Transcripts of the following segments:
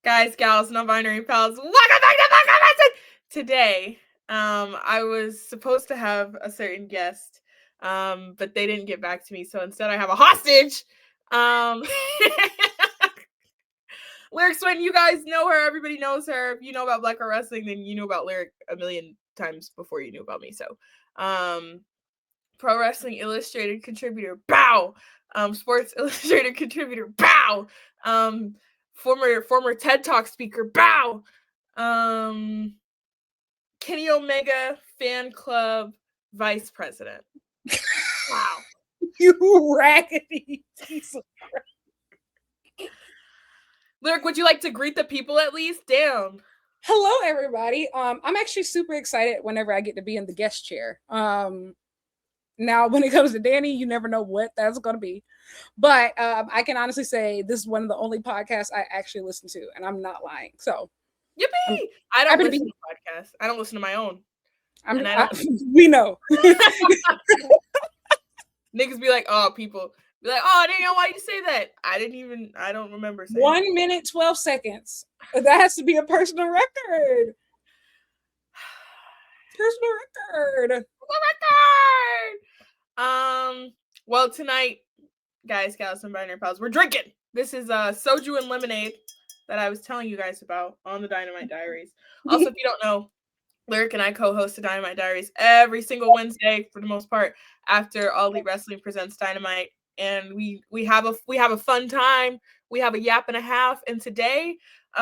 Guys, gals, non-binary pals, welcome back to Black Girl Wrestling! Today, I was supposed to have a certain guest, but they didn't get back to me, so instead I have a hostage. Lyrics, when you guys know her, everybody knows her. If you know about Black Girl Wrestling, then you knew about Lyric a million times before you knew about me. So, Pro Wrestling Illustrated contributor, bow. Sports Illustrated contributor, bow. Former TED Talk speaker, bow. Kenny Omega fan club vice president. Wow. You raggedy piece of crap. Lyric, would you like to greet the people at least? Damn. Hello, everybody. I'm actually super excited whenever I get to be in the guest chair. Now, when it comes to Danny, you never know what that's going to be. But I can honestly say this is one of the only podcasts I actually listen to, and I'm not lying. So, yippee! I don't listen to podcasts. I don't listen to my own. We know. Niggas be like, oh, people be like, oh, Daniel, why you say that? I don't remember saying 1 minute, 12 seconds. That has to be a personal record. Personal record. Well, tonight, guys, gals, and binary pals, we're drinking. This is soju and lemonade that I was telling you guys about on the Dynamite Diaries. Also, if you don't know, Lyric and I co-host the Dynamite Diaries every single Wednesday for the most part after All Elite Wrestling presents Dynamite, and we have a fun time. We have a yap and a half, and today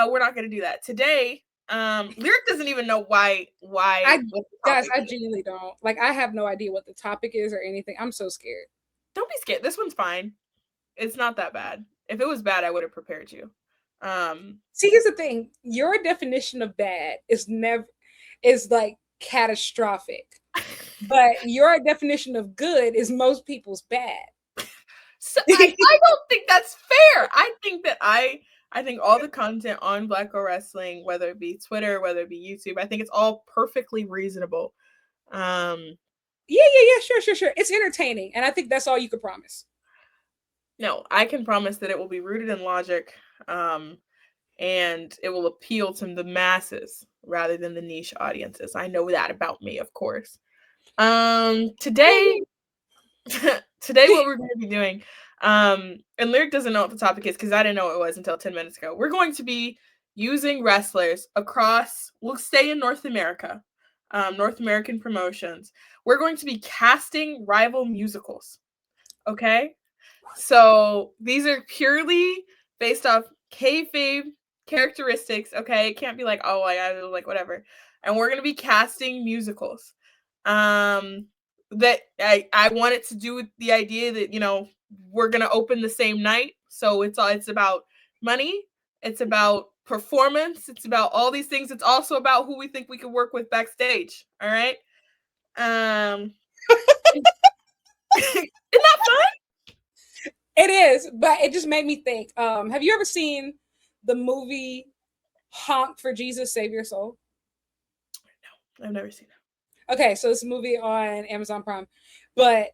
we're not going to do that. Today, Lyric doesn't even know why. I genuinely don't. Like, I have no idea what the topic is or anything. I'm so scared. Don't be scared. This one's fine. It's not that bad. If it was bad, I would have prepared you. See, here's the thing. Your definition of bad is like catastrophic. But your definition of good is most people's bad. So I don't think that's fair. I think all the content on Black Girl Wrestling, whether it be Twitter, whether it be YouTube, I think it's all perfectly reasonable. Yeah, sure. It's entertaining, and I think that's all you could promise. No, I can promise that it will be rooted in logic, and it will appeal to the masses rather than the niche audiences. I know that about me, of course. Today what we're going to be doing, and Lyric doesn't know what the topic is because I didn't know what it was until 10 minutes ago. We're going to be using wrestlers across, we'll stay in North America, North American promotions. We're going to be casting rival musicals. Okay? So these are purely based off kayfabe characteristics. Okay? It can't be like, oh, I like whatever. And we're going to be casting musicals. That I wanted to do with the idea that, you know, we're gonna open the same night, so it's about money, it's about performance, it's about all these things. It's also about who we think we could work with backstage. All right. Isn't that fun? It is, but it just made me think. Have you ever seen the movie Honk for Jesus Save Your Soul? No, I've never seen it. Okay, so it's a movie on Amazon Prime, but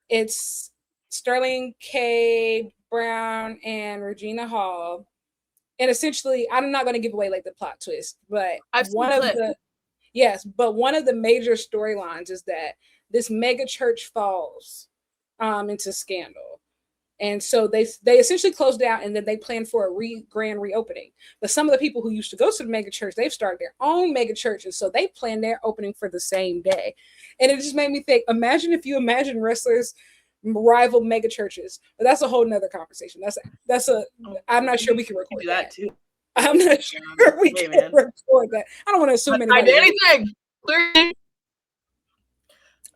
it's Sterling K. Brown and Regina Hall, and essentially, I'm not going to give away like the plot twist, but one of the major storylines is that this mega church falls into scandal. And so they essentially closed down, and then they planned for a grand reopening. But some of the people who used to go to the mega church, they've started their own mega churches, so they planned their opening for the same day. And it just made me think, imagine if you imagine wrestlers rival mega churches. But that's a whole nother conversation. I'm not sure we can record that too. I'm not sure we can record that. I don't want to assume anything. I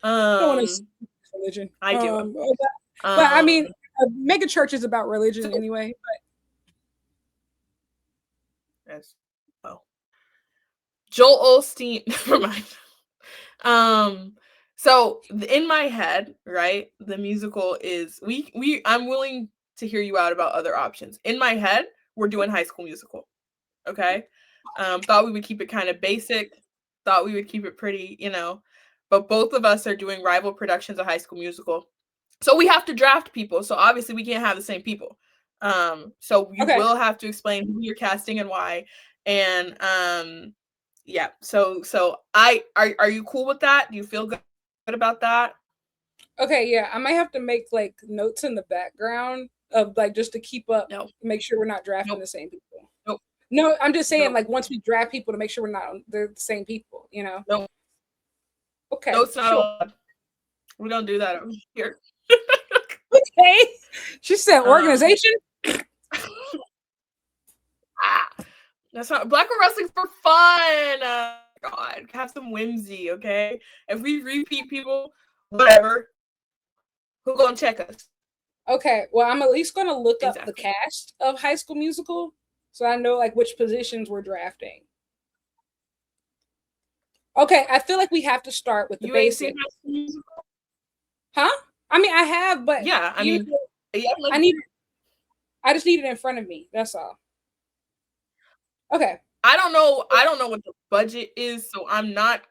don't want to assume religion. I do. But I mean, a mega church is about religion anyway. But yes. Oh, Joel Osteen. Never mind. So in my head, right, the musical is I'm willing to hear you out about other options. In my head, we're doing High School Musical. Okay. Thought we would keep it kind of basic. Thought we would keep it pretty, you know. But both of us are doing rival productions of High School Musical. So we have to draft people. So obviously we can't have the same people. So you Okay. will have to explain who you're casting and why. And yeah. So are you cool with that? Do you feel good about that? Okay, yeah. I might have to make like notes in the background of like just to keep up, No. make sure we're not drafting Nope. the same people. Nope. No, I'm just saying Nope. like once we draft people to make sure we're not they're the same people, you know? Nope. Okay, No, it's not sure. allowed. We don't do that over here. Okay. She said um organization. ah, that's not Black Girl Wrestling's for fun. God, have some whimsy, okay? If we repeat people, whatever. Who gonna check us? Okay, well, I'm at least going to look up the Exactly. cast of High School Musical so I know like which positions we're drafting. Okay, I feel like we have to start with the You ain't seen basics. High School Musical? Huh? I mean, I have, but Yeah, I you mean, yeah, I need I just need it in front of me. That's all. Okay. I don't know what the budget is, so I'm not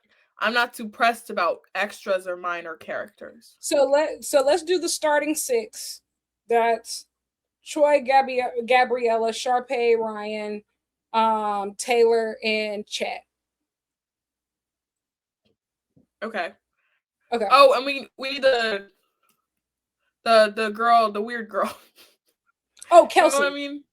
too pressed about extras or minor characters. So let's do the starting six. That's Troy, Gabriella, Sharpay, Ryan, Taylor, and Chet. Okay. Okay. Oh, and we need the girl, the weird girl. Oh, You know what I Kelsey. mean?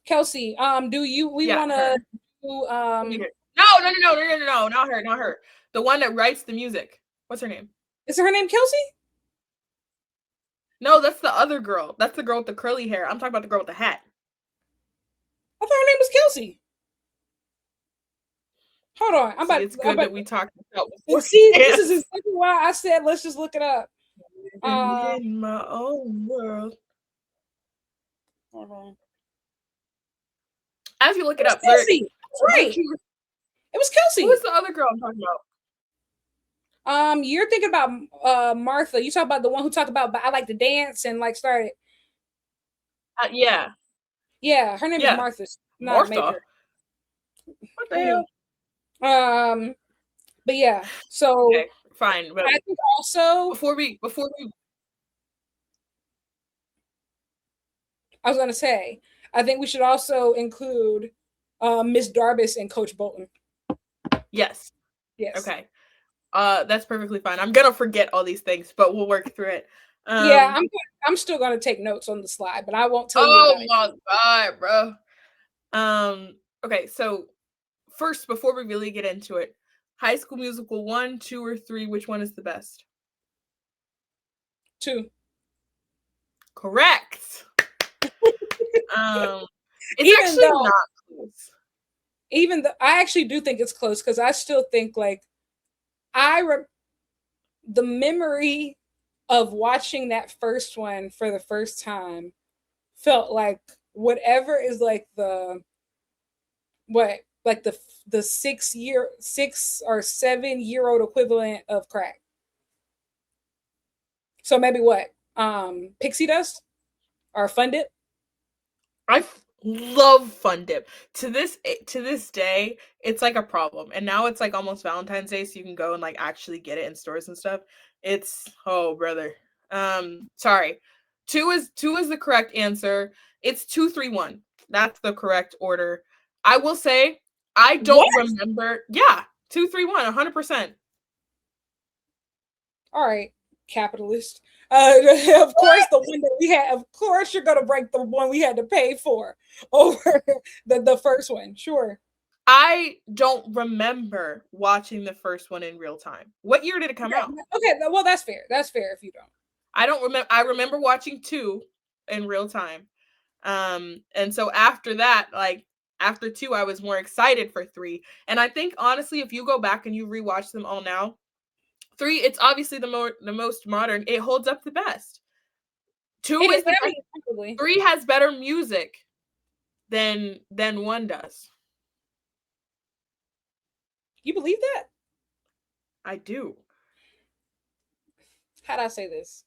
Kelsey. Do you we Yeah, wanna her. do We need her. No, no, no, no, no, no, no, not her, not her. The one that writes the music. What's her name? is her name Kelsey? No, that's the other girl. That's the girl with the curly hair. I'm talking about the girl with the hat. I thought her name was Kelsey. Hold on. See, it's I'm good about that we talked about to before. see this is Yes. exactly why I said let's just look it up. Um In my own world. hold on. As you look It it was up, Kelsey. That's right. weren't you? It was Who is Kelsey. the other girl I'm talking about? You're thinking about Martha. You talk about the one who talked about I like to dance and like started. Yeah, Yeah, her name is yeah, Martha, not Martha. Major. What the Who knew? hell? But yeah. So Okay, fine. But I think also before we I was gonna say I think we should also include Miss Darbus and Coach Bolton. yes. Yes. Okay. That's perfectly fine. I'm gonna forget all these things, but we'll work through it. Yeah, Um, I'm still gonna take notes on the slide, but I won't tell you oh about it. my god, bro. Okay, so first, before we really get into it, High School Musical 1, 2, or 3, which one is the best? 2. Correct. Um, it's Even actually though not close. I actually do think it's close because I still think like I re- the memory of watching that first one for the first time felt like whatever is like the what like the 6 or 7 year old equivalent of crack. So maybe what pixie dust or fun dip. Love Fun Dip. To this day, it's like a problem. And now it's like almost Valentine's Day, so you can go and like actually get it in stores and stuff. It's oh brother. Sorry. Two is the correct answer. It's 2 3 1. That's the correct order. I will say I What? don't remember. Yeah, 2 3 1, 100%. All right, capitalist. Of course, the one that we had. Of course, you're gonna break the one we had to pay for over the first one. Sure. I don't remember watching the first one in real time. What year did it come out? Okay. Well, that's fair. That's fair if you don't. I don't remember. I remember watching 2 in real time. And so after that, like after 2, I was more excited for 3. And I think honestly, if you go back and you rewatch them all now, 3, it's obviously the most modern. It holds up the best. 2 It is. is the I best. mean, probably. 3 has better music than 1 does. You believe that? I do. How'd I say this?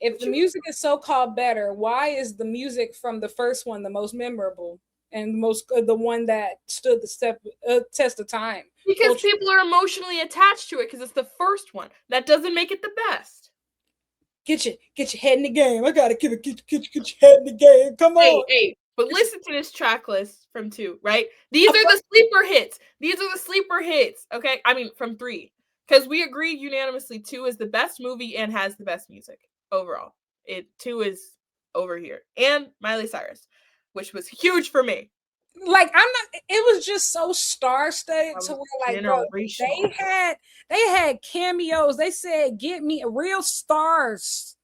If What the you music is so called better, why is the music from the first one the most memorable and the one that stood the test of time? Because Culture. people are emotionally attached to it because it's the first one. That doesn't make it the best. Get your head in the game. I gotta get your head in the game. Come on. Hey, but listen to this track list from 2, right? These are the sleeper hits. These are the sleeper hits, okay? I mean, from 3. Because we agreed unanimously 2 is the best movie and has the best music overall. 2 is over here. And Miley Cyrus, which was huge for me. Like, I'm not, it was just so star-studded to where, like, bro, they had cameos. They said, get me real stars.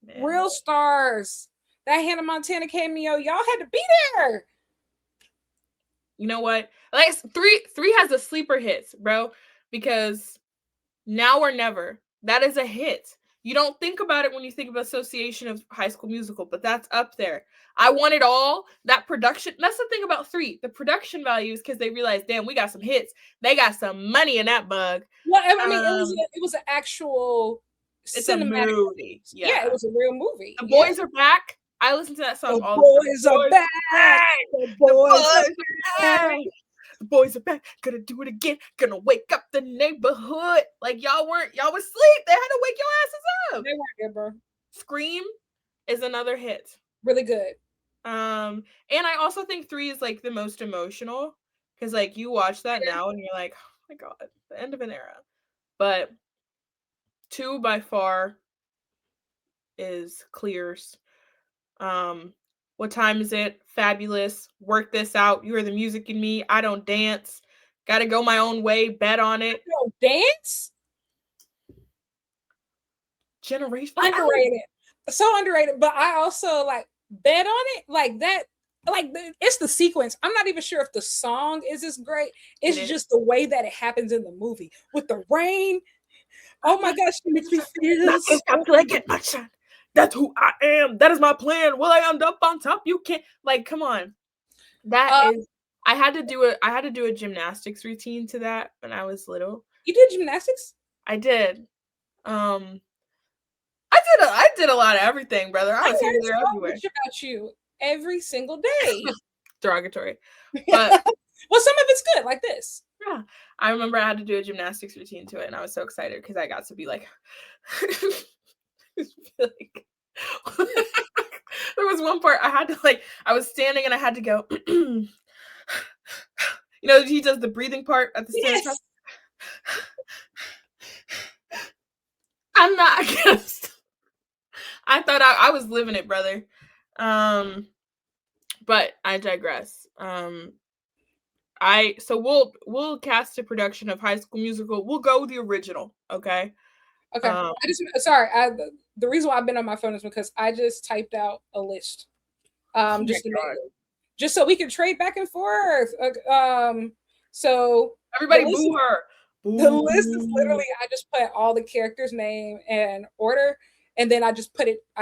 Man. Real stars. That Hannah Montana cameo, y'all had to be there. You know what? Like, three has the sleeper hits, bro, because Now or Never, that is a hit. You don't think about it when you think of association of High School Musical, but that's up there. I Want It All, that production. That's the thing about 3. The production values, because they realized, damn, we got some hits. They got some money in that bug. Well, I mean, it was an actual cinematic movie. Yeah, it was a real movie. The Boys Are Back. I listen to that song all the time. Are back. The boys are back. The boys are back, gonna do it again, gonna wake up the neighborhood. Like, y'all was asleep. They had to wake your asses up. They weren't there, bro. Scream is another hit. Really good. And I also think 3 is like the most emotional, because like you watch that now and you're like, oh my god, the end of an era. But 2 by far is Clears. What time is it? Fabulous. Work This Out. You Are the Music in Me. I Don't Dance. Gotta Go My Own Way. Bet on It. You don't dance? Generation. Underrated. So underrated. But I also like Bet on It. Like that. Like, it's the sequence. I'm not even sure if the song is as great. It's just the way that it happens in the movie with the rain. Oh my gosh, it makes me feel so until I get my shot. That's who I am. That is my plan. Will I end up on top? You can't. Like, come on. That is. I had to do a gymnastics routine to that when I was little. You did gymnastics? I did. I did a lot of everything, brother. I was here, there, everywhere. About you every single day. Derogatory. But well, some of it's good, like this. Yeah. I remember I had to do a gymnastics routine to it, and I was so excited because I got to be like, like there was one part I had to, like, I was standing and I had to go, you know, he does the breathing part at the same time. I'm not against. I thought I was living it, brother. But I digress. So we'll cast a production of High School Musical. We'll go the original, okay? Okay. The reason why I've been on my phone is because I just typed out a list. Just so we can trade back and forth. So everybody boo her. Boo. The list is literally, I just put all the characters' name and order, and then I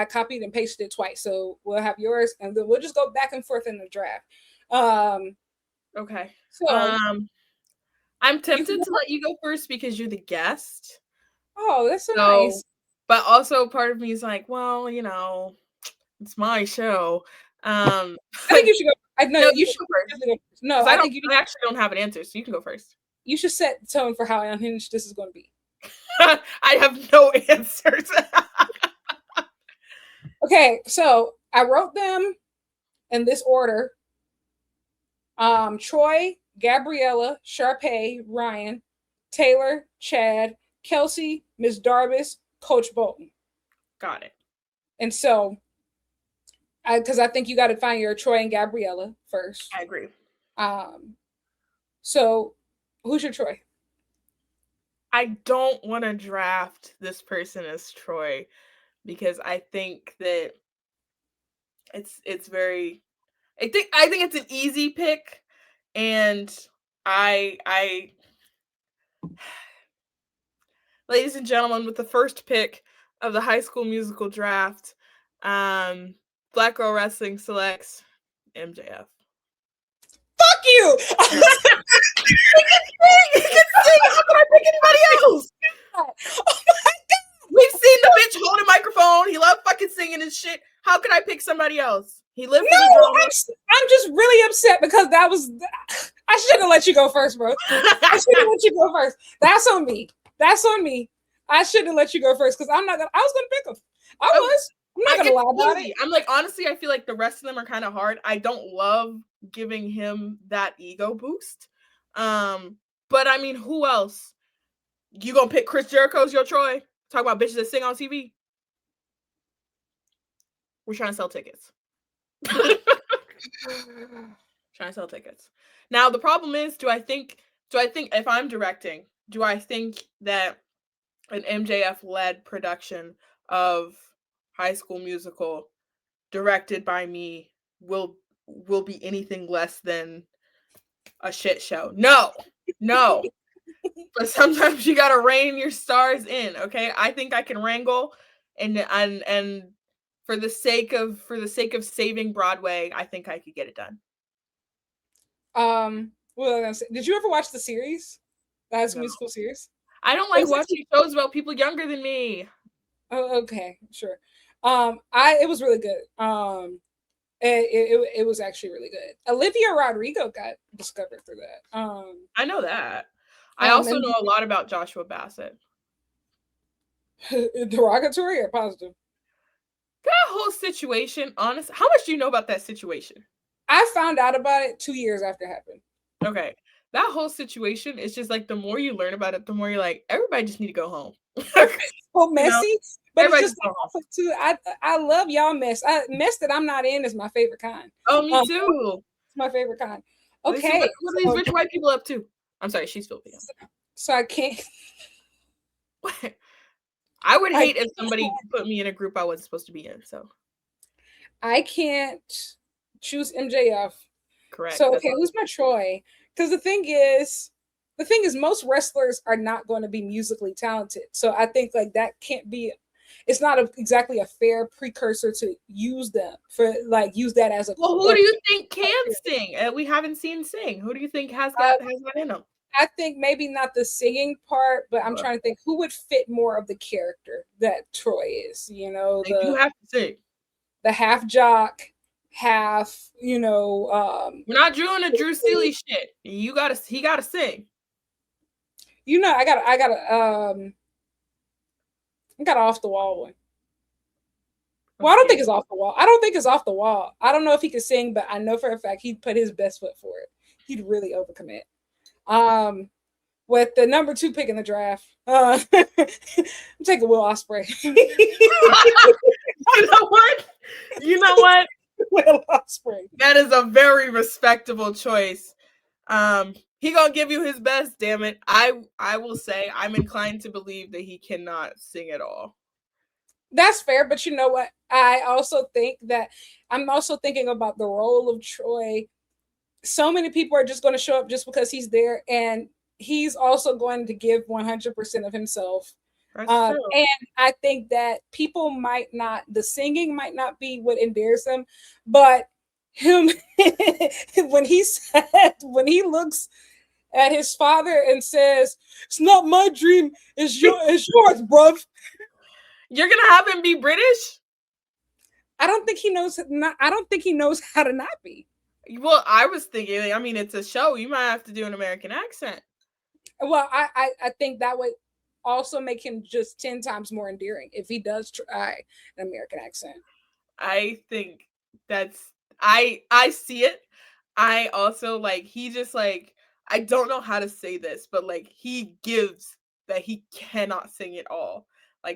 copied and pasted it twice. So we'll have yours, and then we'll just go back and forth in the draft. Okay. So I'm tempted to let you go first because you're the guest. Oh, that's so nice. But also part of me is like, well, you know, it's my show. I think you should go. No, you should go first. No, I actually don't have an answer, so you can go first. You should set the tone for how unhinged this is going to be. I have no answers. Okay, so I wrote them in this order. Troy, Gabriella, Sharpay, Ryan, Taylor, Chad, Kelsey, Miss Darbus, Coach Bolton. Got it. And so, because I think you got to find your Troy and Gabriella first. I agree. So, who's your Troy? I don't want to draft this person as Troy because I think that it's very. I think it's an easy pick, and I ladies and gentlemen, with the first pick of the High School Musical draft, Black Girl Wrestling selects MJF. Fuck you! He can sing! How can I pick anybody else? Oh my god! We've seen the bitch hold a microphone. He loved fucking singing and shit. How can I pick somebody else? He lived for the drama. I'm just really upset because I shouldn't have let you go first, bro. I shouldn't have let you go first. That's on me. I shouldn't have let you go first because I was gonna pick him. I was. I'm not gonna lie about easy. it. I'm like, honestly, I feel like the rest of them are kind of hard. I don't love giving him that ego boost. But I mean, who else? You gonna pick Chris Jericho as your Troy? Talk about bitches that sing on TV. We're trying to sell tickets. Trying to sell tickets. Now the problem is, do I think if I'm directing, do I think that an MJF led production of High School Musical directed by me will be anything less than a shit show? No. But sometimes you gotta rein your stars in, okay? I think I can wrangle, and for the sake of saving Broadway, I think I could get it done. What was I gonna say? Did you ever watch the series? The High School No. Musical series? I don't like watching shows about people younger than me. Oh, okay, sure. It was really good. It was actually really good. Olivia Rodrigo got discovered through that. I know that. I also know a lot about Joshua Bassett. Derogatory or positive? That whole situation, honestly, how much do you know about that situation? I found out about it 2 years after it happened. Okay. That whole situation is just like the more you learn about it, the more you're like, everybody just need to go home. Well, messy, you know? But it's just too. I love y'all mess. Mess that I'm not in is my favorite kind. Oh, me too. It's my favorite kind. Okay. What are these rich white people up to? I'm sorry, she's Filipino. So I can't. I would hate if somebody put me in a group I wasn't supposed to be in. So I can't choose MJF. Correct. So okay, who's my Troy? Because the thing is, most wrestlers are not going to be musically talented. So I think like that can't be. It's not exactly a fair precursor to use them for use that as a. Well, who do you think can sing? We haven't seen sing. Who do you think has that in them? I think maybe not the singing part, but I'm trying to think who would fit more of the character that Troy is. You know, they do have to sing. The half jock, half. You know, we're not doing a Drew Seeley shit. He gotta sing. You know, I got off the wall one. Well, I don't think it's off the wall. I don't think it's off the wall. I don't know if he could sing, but I know for a fact he'd put his best foot for it. He'd really overcommit. With the number 2 pick in the draft, I'm taking Will Ospreay. You know what? Will Ospreay. That is a very respectable choice. He gonna give you his best. Damn it! I will say I'm inclined to believe that he cannot sing at all. That's fair, but you know what? I also think that I'm also thinking about the role of Troy. So many people are just going to show up just because he's there, and he's also going to give 100% of himself. And I think that people might not, the singing might not be what endears him, but him when he looks at his father and says, "It's not my dream, it's yours, bruv." You're gonna have him be British? I don't think he knows how to not be. Well, I was thinking, I mean, it's a show. You might have to do an American accent. Well, I think that would also make him just 10 times more endearing if he does try an American accent. I think that's I see it. I also he just I don't know how to say this, but he gives that he cannot sing at all.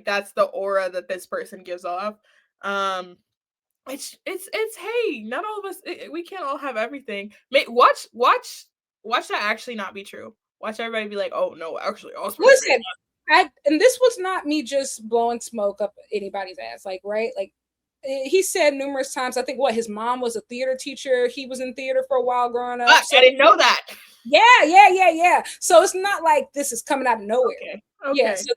That's the aura that this person gives off. It's hey, not all of us. We can't all have everything. Watch that actually not be true. Watch everybody be like, oh no, actually, listen. And this was not me just blowing smoke up anybody's ass. Right? He said numerous times. I think his mom was a theater teacher. He was in theater for a while growing up. So, I didn't know that. Yeah. So it's not like this is coming out of nowhere. Okay. Yeah. So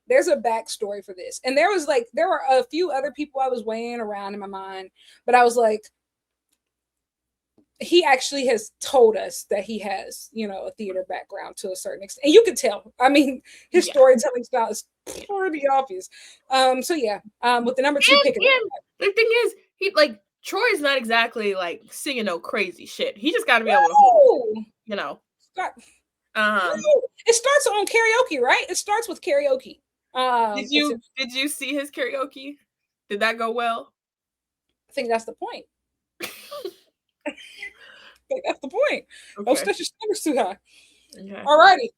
there's a backstory for this. And there were a few other people I was weighing around in my mind, but I was like, he actually has told us that he has, a theater background to a certain extent. And you can tell. I mean, his storytelling style is pretty obvious. So yeah, with the number 2 pick. The thing is, he Troy's not exactly singing no crazy shit. He just got to be able to hold, It starts on karaoke, right? It starts with karaoke. But to, Did you see his karaoke? Did that go well? I think that's the point. I think that's the point. Don't Okay. set your standards too high. Okay. Alrighty.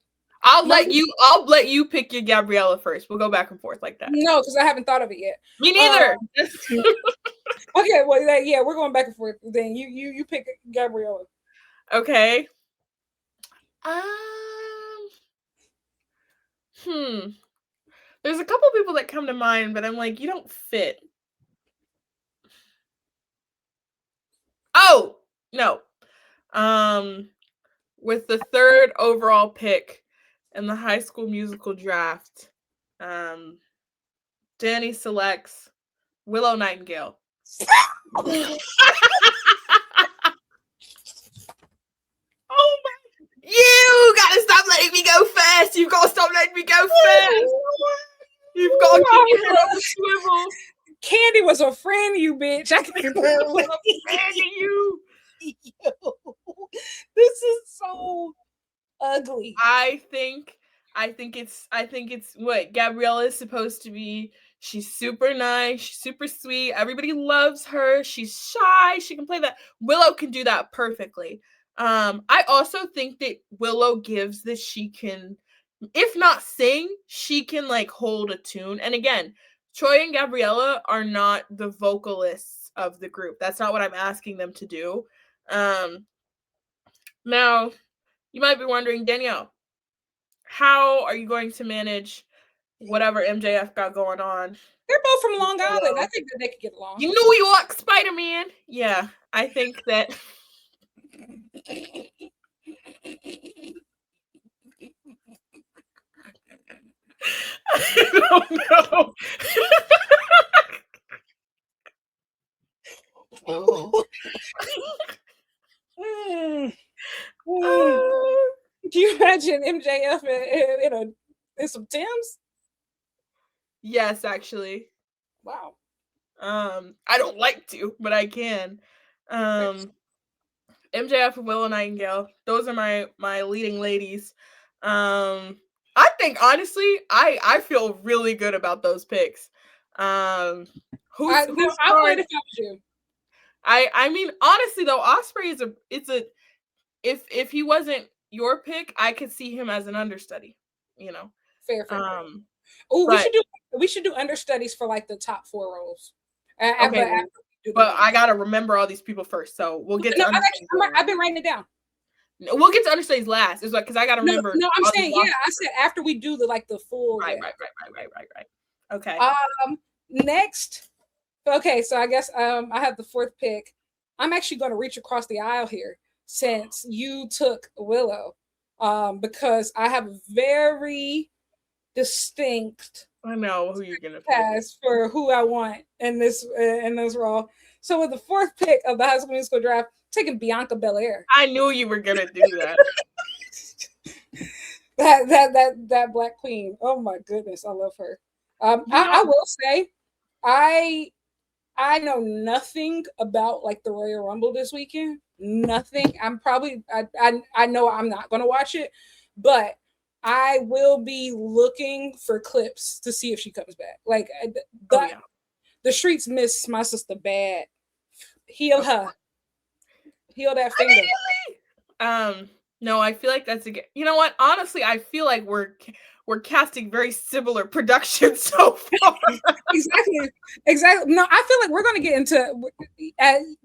Number I'll let you pick your Gabriella first. We'll go back and forth like that. no, because I haven't thought of it yet. Me neither. Okay, well, yeah, we're going back and forth. Then you pick Gabriella. Okay. Um. Hmm. There's a couple people that come to mind, but I'm like, you don't fit. Oh no. Um. With the third overall pick in the High School Musical draft, um, Danny selects Willow Nightingale. Oh my! You gotta stop letting me go first. You've got to stop letting me go first. You've got to keep your head on the swivel. Candy was a friend, you bitch. I can't believe You. This is so ugly. I think it's what Gabriella is supposed to be. She's super nice, she's super sweet. Everybody loves her. She's shy. She can play that. Willow can do that perfectly. I also think that Willow gives that she can, if not sing, she can like hold a tune. And again, Troy and Gabriella are not the vocalists of the group. That's not what I'm asking them to do. Um, Now, you might be wondering, Danielle, how are you going to manage whatever MJF got going on? They're both from Long Island. I Willow? think that they could get along. You New York Spider-Man. Yeah, I think that. I don't know. Mm. Mm. Do you imagine MJF in some Tims? Yes, actually. Wow. I don't like to, but I can. MJF and Willow Nightingale. Those are my leading ladies. I think honestly, I feel really good about those picks. Who's I would if I was you. I mean honestly though, Osprey is a if he wasn't your pick, I could see him as an understudy. You know. Fair. Oh, But we should do understudies for like the top 4 roles. okay, but I gotta remember all these people first, so we'll get to understudies. I've been writing it down. We'll get to understudies last. It's like because I gotta remember. No, I'm saying yeah. I said after we do the full. Right. Okay. Next. Okay, so I guess I have the 4th pick. I'm actually going to reach across the aisle here since you took Willow, because I have a very distinct. I know who you're gonna pass for who I want in this role. So with the 4th pick of the High School Musical draft, taking Bianca Belair. I knew you were gonna do that. that Black Queen. Oh my goodness, I love her. I will say, I know nothing about like the Royal Rumble this weekend. Nothing. I know I'm not gonna watch it, but I will be looking for clips to see if she comes back. Like the streets miss my sister bad. Heal her. Heal that finger. No, I feel like that's you know what? Honestly, I feel like we're casting very similar productions so far. Exactly. No, I feel like we're gonna get into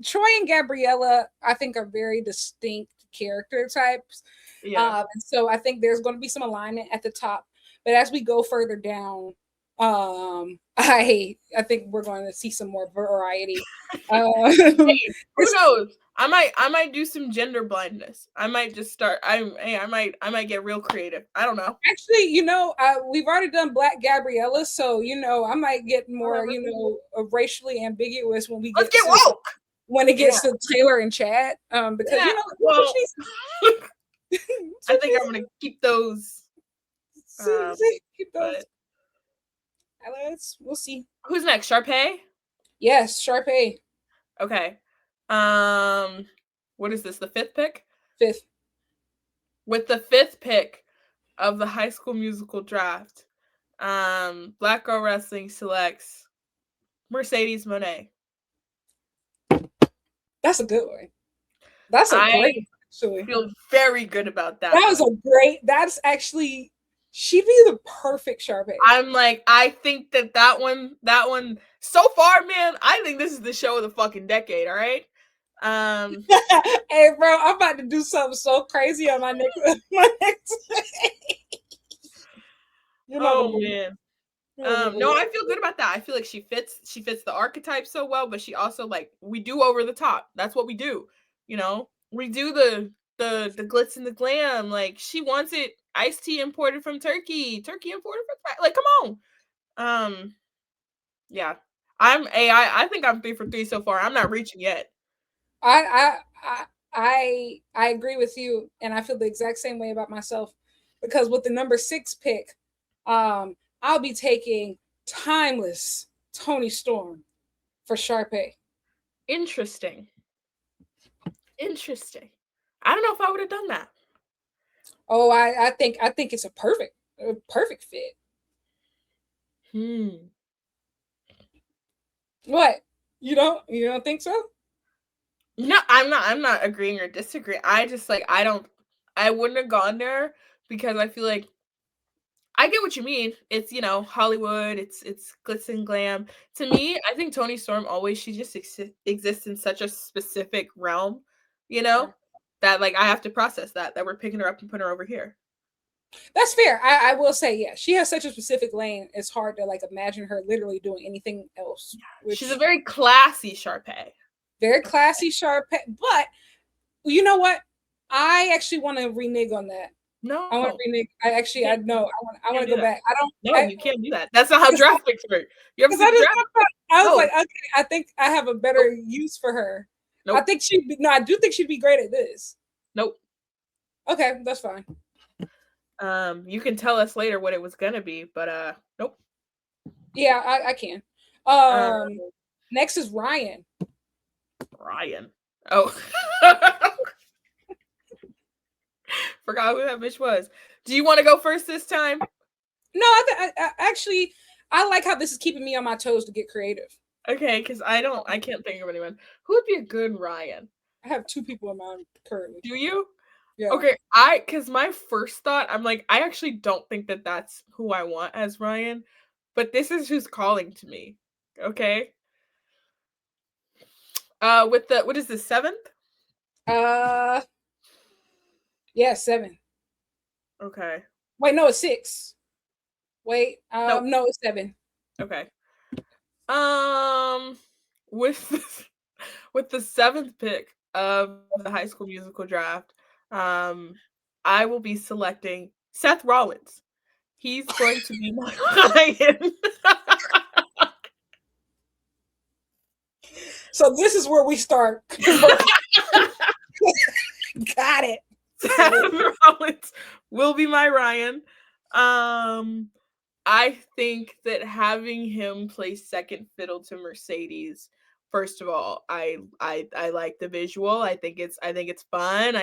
Troy and Gabriella. I think are very distinct character types. Yeah. And so I think there's going to be some alignment at the top, but as we go further down, I think we're going to see some more variety. Hey, who knows? I might do some gender blindness. I might just start. I might get real creative. I don't know. Actually, we've already done Black Gabriella, so I might get more racially ambiguous when we let's get woke. When it gets to Taylor and Chad, because I think I'm gonna keep those. Keep those. We'll see. Who's next? Sharpay? Yes, Sharpay. Okay. What is this? The 5th pick? 5th. With the 5th pick of the High School Musical draft, Black Girl Wrestling selects Mercedes Monet. That's a good one. That's a I great one, actually. feel very good about that That was one. a great. That's actually she'd be the perfect Sharpay. I'm like, I think that one so far, man, I think this is the show of the fucking decade, all right? Um Hey, bro, I'm about to do something so crazy on my next. My next. You're not gonna oh believe. man. You're not gonna No, believe. I feel good about that. I feel like she fits the archetype so well, but she also like we do over the top. That's what we do. You know? We do the glitz and the glam. Like she wants it iced tea imported from Turkey. Turkey imported from like come on. Yeah. I think I'm 3 for 3 so far. I'm not reaching yet. I I I agree with you, and I feel the exact same way about myself because with the number 6 pick, I'll be taking timeless Tony Storm for Sharpay. Interesting. Interesting. I don't know if I would have done that. Oh, I think it's a perfect fit. Hmm. What? You don't think so? No, I'm not agreeing or disagreeing. I just like I wouldn't have gone there because I feel like I get what you mean. It's, Hollywood, it's glitz and glam. To me, I think Tony Storm always she just exists in such a specific realm, you know, Sure. that like I have to process that we're picking her up and putting her over here. That's fair. I will say, yeah, she has such a specific lane. It's hard to like imagine her literally doing anything else. She's a Which very classy Sharpay. very classy, sharp, but you know what? I actually want to renege on that. I want No, to renege. you I can't, know. I you want can't to do go that. back. I don't. No, you can't do that. That's not how Because draft picks work. You ever see I the just draft? I was No, like, okay, I think I have a nope, better use for her. I nope, think she'd be. No, I do think she'd be great at this. nope. Okay, that's fine. You can tell us later what it was gonna be, but nope. Yeah, I can. Uh, Next is Ryan. Ryan. Oh, forgot who that bitch was. Do you want to go first this time? No, I actually I like how this is keeping me on my toes to get creative. Okay, because I can't think of anyone. Who would be a good Ryan? I have 2 people in mind currently. Do you? Yeah, Okay, because my first thought, I'm like, I actually don't think that that's who I want as Ryan, but this is who's calling to me. Okay. With the what is the seventh? uh, yeah, 7. Okay. Wait, no, it's 6. Wait, Nope. no, it's 7. Okay. Um, with with the seventh pick of the High School Musical draft, um, I will be selecting Seth Rollins. He's going to be my Ryan. So this is where we start conversing. Got it. Seth Rollins will be my Ryan. Um, I think that having him play second fiddle to Mercedes, first of all, I like the visual. I think it's fun.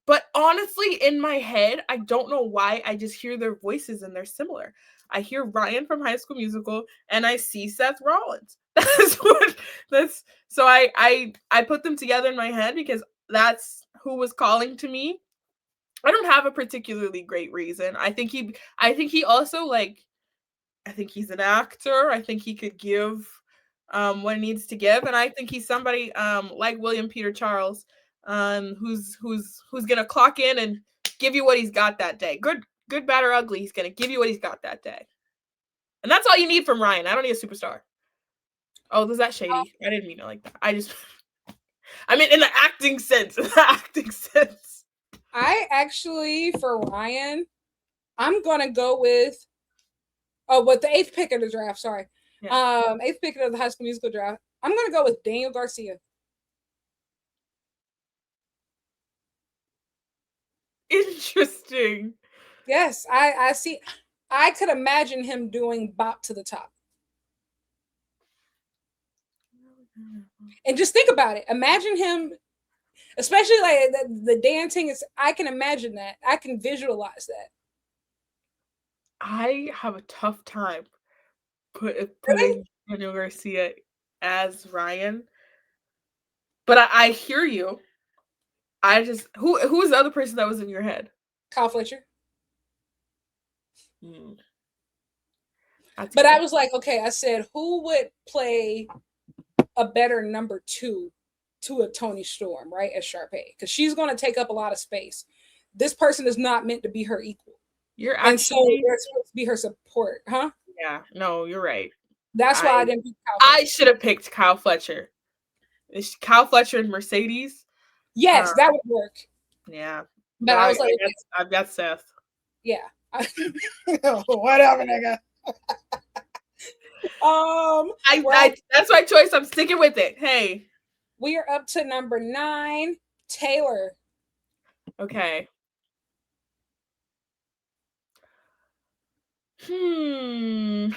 But honestly, in my head, I don't know why I just hear their voices and they're similar. I hear Ryan from High School Musical and I see Seth Rollins. That's what that's so I put them together in my head because that's who was calling to me. I don't have a particularly great reason. I think he also like I think he's an actor. I think he could give what he needs to give, and I think he's somebody like William Peter Charles, who's gonna clock in and give you what he's got that day. Good, bad, or ugly. He's gonna give you what he's got that day, and that's all you need from Ryan. I don't need a superstar. Oh, was that shady? I didn't mean it like that. I mean in the acting sense. In the acting sense. I actually, for Ryan, I'm gonna go with with the 8th pick of the draft. Sorry, Yeah. 8th pick of the High School Musical draft. I'm gonna go with Daniel Garcia. Interesting. Yes, I see. I could imagine him doing Bop to the Top. And just think about it. Imagine him, especially like the dancing is. I can imagine that. I can visualize that. I have a tough time Really? putting Daniel Garcia as Ryan, but I hear you. I just who was the other person that was in your head? Kyle Fletcher. Hmm, that's But I good. was like, okay, I said, who would play a better number two to a Tony Storm, right? As Sharpay, because she's going to take up a lot of space. This person is not meant to be her equal, You're and so actually they're supposed to be her support, huh? yeah. No, you're right. That's why I I didn't pick Kyle I Fletcher. should have picked Kyle Fletcher. It's Kyle Fletcher and Mercedes. Uh, Yes, that would work. yeah, But but I was like, okay, I've got Seth. yeah, whatever, nigga. We're I that's my choice. I'm sticking with it. Hey, we are up to number 9, Taylor. okay. Hmm.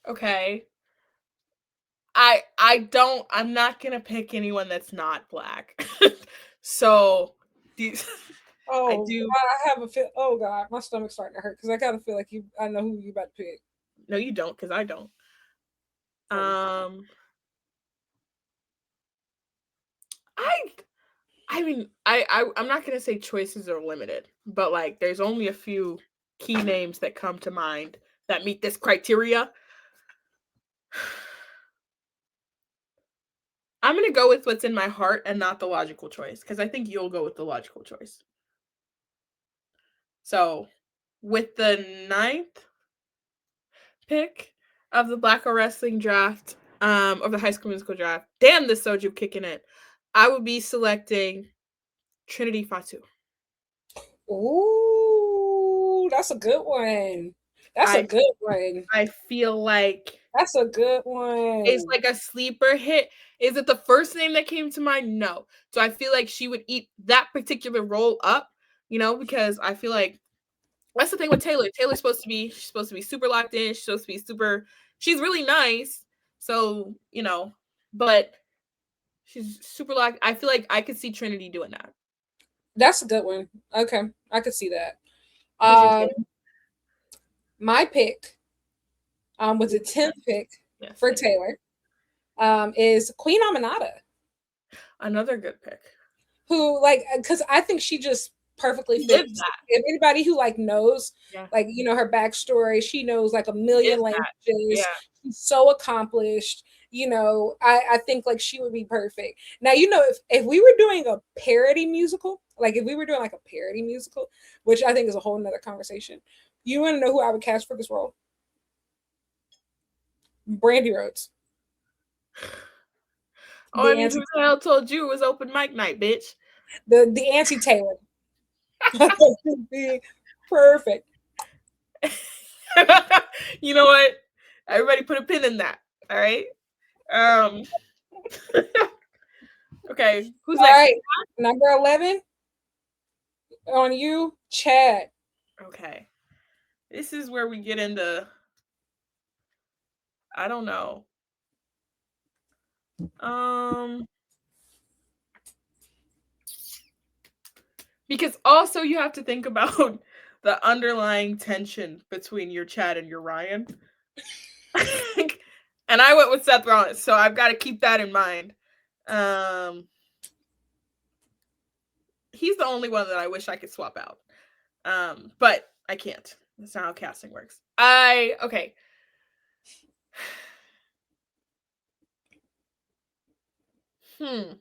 Okay. I'm not gonna pick anyone that's not black. So these I Oh, do I have a feel. Oh God, my stomach's starting to hurt because I kind of feel like you. I know who you about to pick. no you don't because I don't. Oh, Um I I mean I'm not gonna say choices are limited, but like there's only a few key names that come to mind that meet this criteria. I'm gonna go with what's in my heart and not the logical choice because I think you'll go with the logical choice. So, with the ninth pick of the Black Girl Wrestling draft, of the High School Musical draft, damn this soju kicking it. I would be selecting Trinity Fatu. ooh, that's a good one. That's a I good one. I feel like That's a good it's one. like a sleeper hit. Is it the first name that came to mind? No. So I feel like she would eat that particular role up, because I feel like that's the thing with Taylor. Taylor's supposed to be super locked in. She's supposed to be super. She's really nice. So but she's super locked. I feel like I could see Trinity doing that. That's a good one. Okay, I could see that. Who's your Um, pick? my pick, was the 10th pick Yes, for thank you. Taylor. Is Queen Aminata, Another good pick. who like because I think she just perfectly She is fits. that. If anybody who like knows, Yeah, like her backstory, she knows like a she is million that. languages. Yeah. She's so accomplished. I think like she would be perfect. Now, if we were doing a parody musical, like if we were doing like a parody musical, which I think is a whole nother conversation. You want to know who I would cast for this role? Brandy Rhodes, Oh, I the mean, anti who the hell told you it was open mic night, bitch? the anti Taylor. Would be perfect. You know what? Everybody put a pin in that. All right. Um. Okay. Who's All next? right, number 11 on you, Chad. Okay. This is where we get into. I don't know. Um. Because also you have to think about the underlying tension between your Chad and your Ryan. And I went with Seth Rollins, so I've got to keep that in mind. Um, he's the only one that I wish I could swap out. But I can't. That's not how casting works. Okay. Hmm.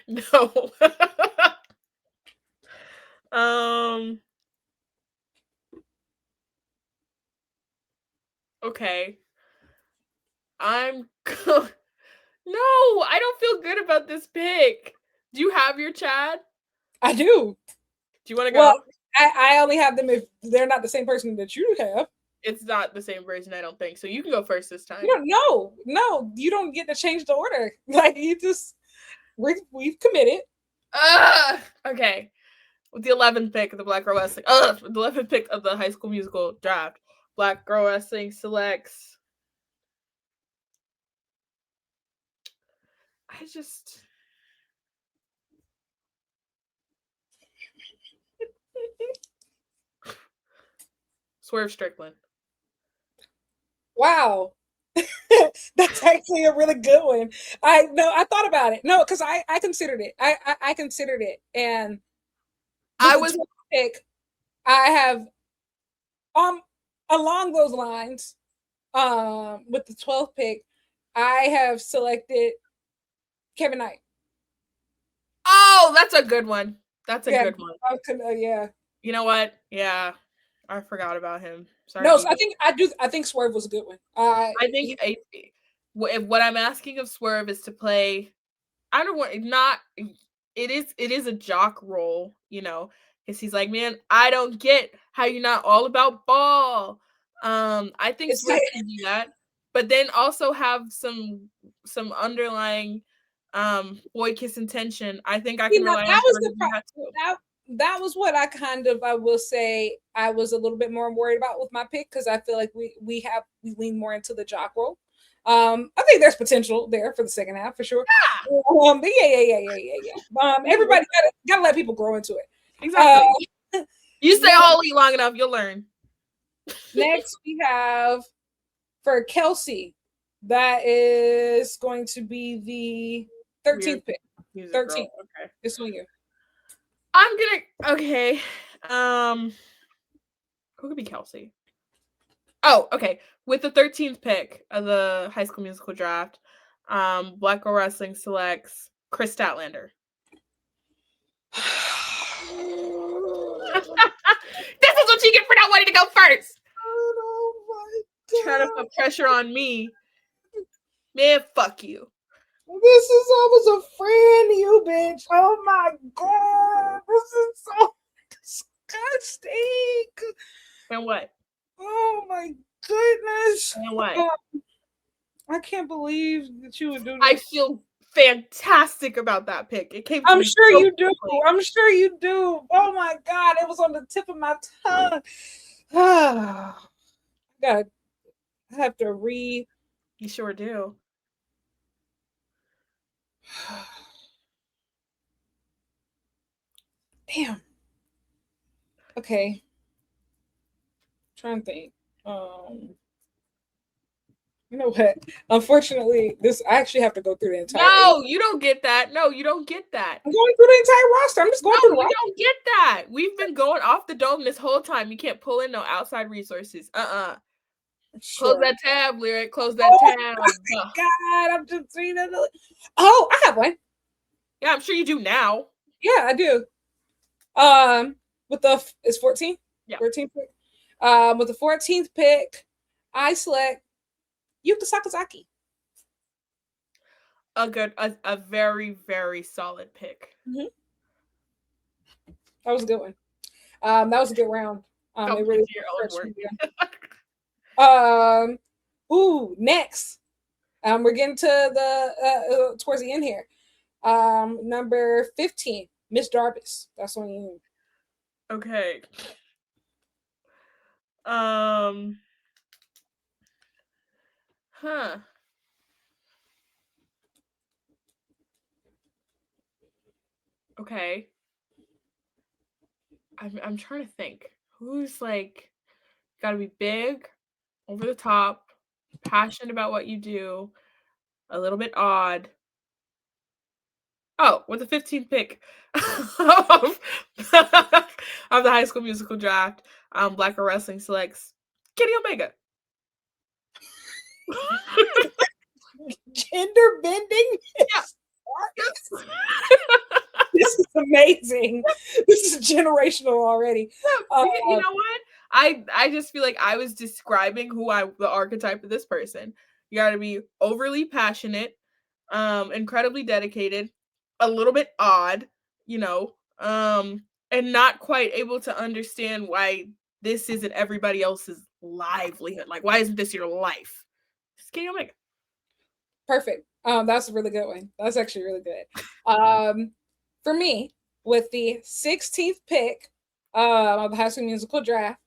No. um. Okay. I'm. No, I don't feel good about this pick. Do you have your Chad? I do. Do you want to Well, go? I only have them if they're not the same person that you have. It's not the same version, I don't think. So you can go first this You time. don't know. No, you don't get to change the order. Like you just we've committed. Okay. With the 11th pick of the Black Girl Wrestling, the 11th pick of the High School Musical draft, Black Girl Wrestling selects I just Swerve Strickland. Wow. That's actually a really good one. I thought about it. No, because I considered it. I considered it. And with I the was 12th pick, I have along those lines, with the 12th pick, I have selected Kevin Knight. Oh, that's a good one. That's a Yeah, good one. yeah. You know what? Yeah, I forgot about him. Sorry, No, so DJ. I think Swerve was a good one. I think if what I'm asking of Swerve is to play, I don't want not. It is a jock role, you know, because he's like, man, I don't get how you're not all about ball. I think it's Swerve like, can do that, but then also have some underlying boy kiss intention. I think I see, can now rely on that was Swerve the to do that too. that that was what I kind of, I will say, I was a little bit more worried about with my pick, because I feel like we lean more into the jock role. I think there's potential there for the second half for sure. But yeah. Everybody gotta let people grow into it. Uh, Exactly. You stay next, all elite long enough, you'll learn. next we have for Kelsey, that is going to be the Weird 13th pick. music girl. 13th. Okay. It's on you. I'm gonna okay. Um who could be Kelsey? Oh, okay. With the 13th pick of the High School Musical draft, Black Girl Wrestling selects Chris Statlander. This is what you get for not wanting to go first. Oh my Trying to god. put pressure on me. Man, fuck you. This is, I was afraid of you, bitch. Oh my god. This is so disgusting. And what? Oh my goodness. And what? I can't believe that you would do I this. feel fantastic about that pick. It came to I'm me sure so you do. quickly. I'm sure you do. Oh my god, it was on the tip of my tongue. I got I have to read. You sure do. Damn. Okay. Trying to think. Um you know what? Unfortunately, this I actually have to go through the entire eight. No, you don't get that. No, you don't get that. I'm going through the entire roster. I'm just No, going through the you roster. don't get that. We've been going off the dome this whole time. You can't pull in no outside resources. Close Sure. that tab, Lyric. Close that Oh tab. my god, I'm just reading it. Oh, I have one. Yeah, I'm sure you do now. Yeah, I do. With the it's 14? Yeah. 14th pick. With the 14th pick, I select Yuka Sakazaki. A very, very solid pick. Mm-hmm. That was a good one. That was a good round. Come It to really your own stretched work. me down. Next. We're getting to the towards the end here. Number 15, Miss Jarvis. That's on you. Okay. Um. Huh. Okay. I'm trying to think. Who's like got to be big, over the top, passionate about what you do, a little bit odd. Oh, with the 15th pick of, of the High School Musical draft, Black Girl Wrestling selects Kenny Omega. Gender bending. Yeah. Yes. This is amazing. This is generational already. You know what? I just feel like I was describing the archetype of this person. You got to be overly passionate, incredibly dedicated, a little bit odd, you know, and not quite able to understand why this isn't everybody else's livelihood. Like, why isn't this your life? Kenny Omega. Perfect. That's a really good one. That's actually really good. For me, with the 16th pick of the High School Musical draft,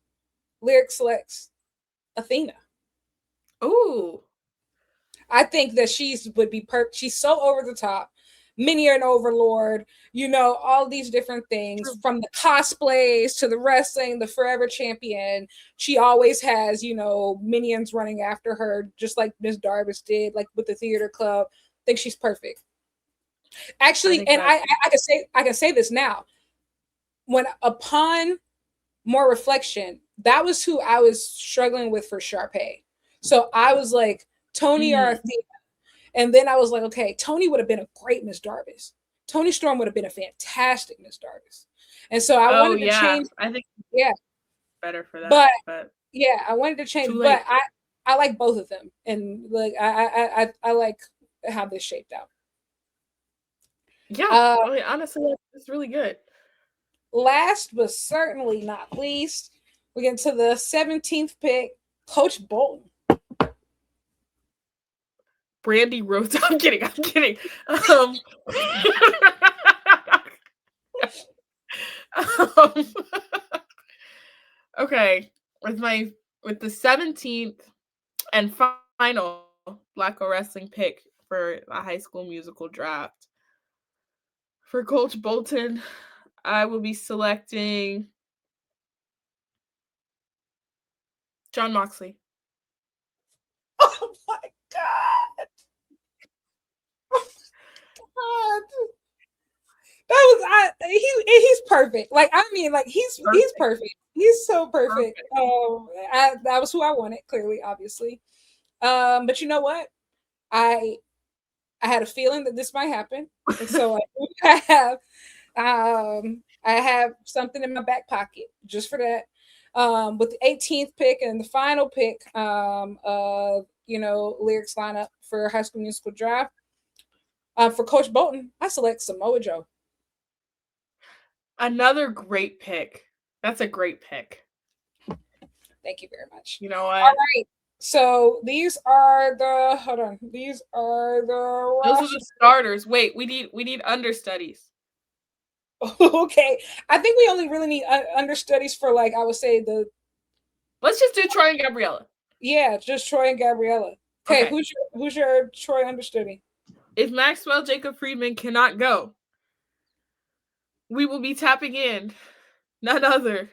Lyric selects Athena. Ooh. I think that would be she's so over the top. Minion overlord, all these different things, from the cosplays to the wrestling, the forever champion. She always has, minions running after her, just like Miss Darvis did, like with the theater club. I think she's perfect. Actually, and I can say this now. When upon more reflection, that was who I was struggling with for Sharpay. So I was like, Tony or Athena. And then I was like, okay, Tony would have been a great Miss Darvis. Tony Storm would have been a fantastic Miss Darvis. And so I wanted to change. I think better for that. But yeah, I wanted to change, but I like both of them, and like I like how this shaped out. Yeah, honestly, it's really good. Last but certainly not least, we get to the 17th pick, Coach Bolton. Brandy Rhodes. I'm kidding. Okay, with the 17th and final Black Girl Wrestling pick for the High School Musical draft. For Coach Bolton, I will be selecting John Moxley. Oh my God. God. That was he's perfect. Like, I mean, like he's perfect. He's so perfect. That was who I wanted, clearly, obviously. But you know what? I had a feeling that this might happen. And so I have something in my back pocket just for that. With the 18th pick and the final pick of lyrics lineup for High School Musical draft. For Coach Bolton, I select Samoa Joe. Another great pick. That's a great pick. Thank you very much. You know what? All right. So these are the These are the those are the starters. Wait, we need understudies. Okay, I think we only really need understudies for, like, I would say Let's just do Troy and Gabriella. Yeah, just Troy and Gabriella. Okay. Who's your Troy understudy? If Maxwell Jacob Friedman cannot go, we will be tapping in none other.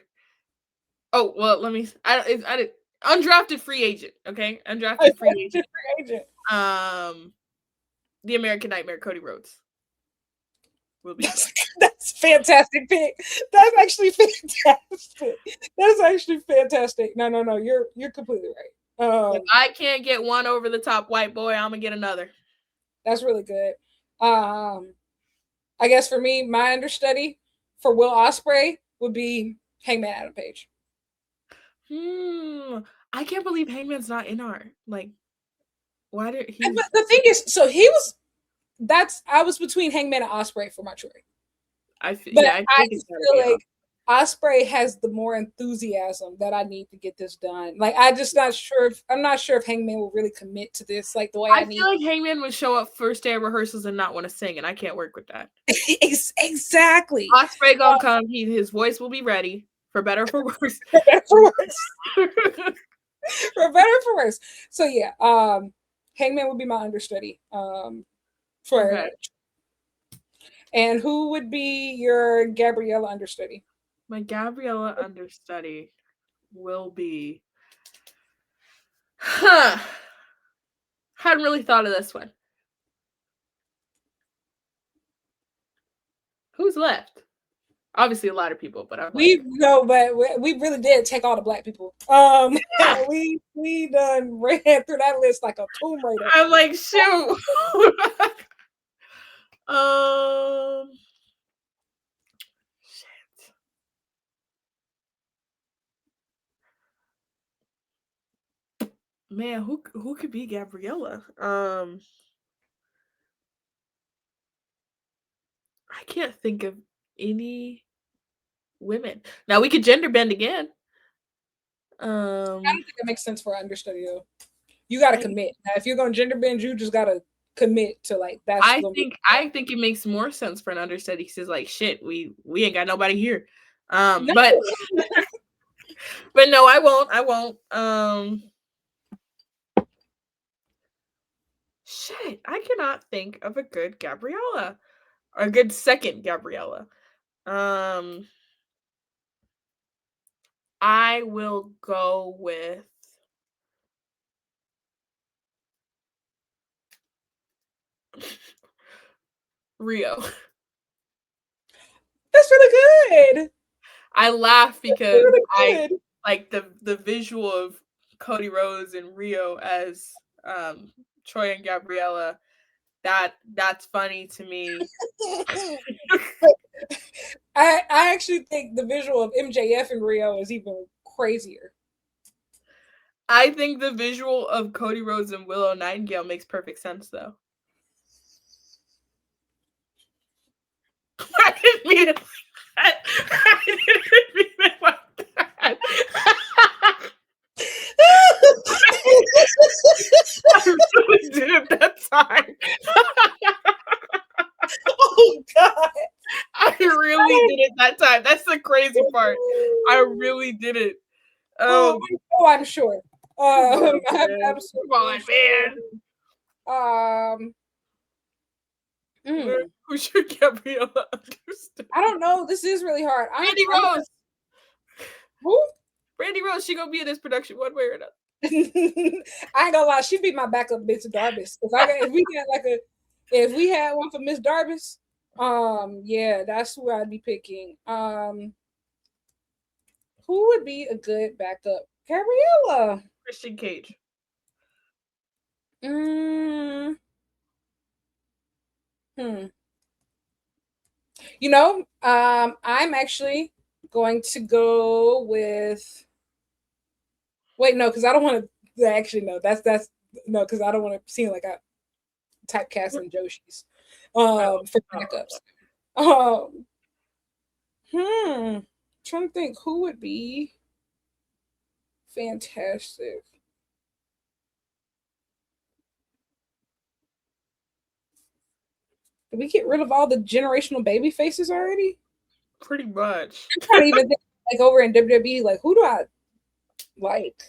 Oh, well, let me. I undrafted free agent. Okay, undrafted free agent. The American Nightmare, Cody Rhodes. Will be. That's fantastic pick. That's actually fantastic. That's actually fantastic. No. You're completely right. If I can't get one over the top white boy, I'm gonna get another. That's really good. I guess for me, my understudy for Will Ospreay would be Hangman Adam Page. I can't believe Hangman's not in our, like, why did he? But the thing is, so I was between Hangman and Ospreay for my choice. I feel like Ospreay has the more enthusiasm that I need to get this done. Like, I'm not sure if Hangman will really commit to this like the way I need. I feel like Hangman would show up first day of rehearsals and not want to sing, and I can't work with that. Exactly. Ospreay gonna come. His voice will be ready, for better or for worse. For better or for worse. For better or for worse. So yeah, Hangman would be my understudy. And who would be your Gabriella understudy? My Gabriella understudy will be. Hadn't really thought of this one. Who's left? Obviously, a lot of people, but we really did take all the black people. We done ran through that list like a Tomb Raider. I'm like, shoot. Shit. Man, who could be Gabriella? I can't think of any women. Now we could gender bend again. I don't think it makes sense for understudy though. You gotta commit. Now, if you're gonna gender bend, you just gotta commit to, like, that's. I think it makes more sense for an understudy because, like, shit, we ain't got nobody here. No. But no, I won't. Shit, I cannot think of a good Gabriella. Or a good second Gabriella. Um, I will go with Rio. That's really good. I laugh That's because really I good. like the visual of Cody Rhodes and Rio as Troy and Gabriella. That's funny to me. But I actually think the visual of MJF and Rio is even crazier. I think the visual of Cody Rhodes and Willow Nightingale makes perfect sense though. I didn't mean it like that. I didn't mean it like that. I really did it that time. Oh God. I really did it that time. That's the crazy part. I really did it. Oh, Oh, I'm sure. come on, I'm man. Come absolutely on, sure. man. Um, mm, Who should Gabriella understand? I don't know. This is really hard. Brandy I'm Rose. who? Brandy Rose, she gonna be in this production one way or another. I ain't gonna lie. She'd be my backup Miss Darbus. If we had one for Miss Darbus, yeah, that's who I'd be picking. Who would be a good backup? Gabriella. Christian Cage. Mm, hmm. You know, I'm actually going to go with. Wait, no, because I don't want to. Actually, no. That's no, because I don't want to seem like I typecasting Joshis. Oh, For oh. backups. Um, trying to think who would be fantastic. Did we get rid of all the generational baby faces already? Pretty much. I'm trying to even think like over in WWE, like who do I like?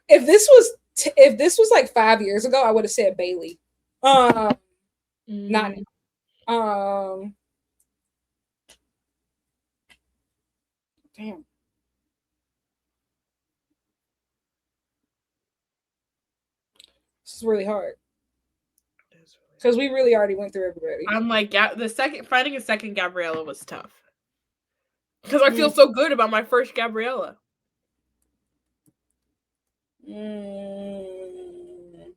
If this was like 5 years ago, I would have said Bailey. Not Mm, damn. This is really hard because we really already went through everybody. I'm like, yeah, the second finding a second Gabriella was tough because I feel Mm, so good about my first Gabriella. mm,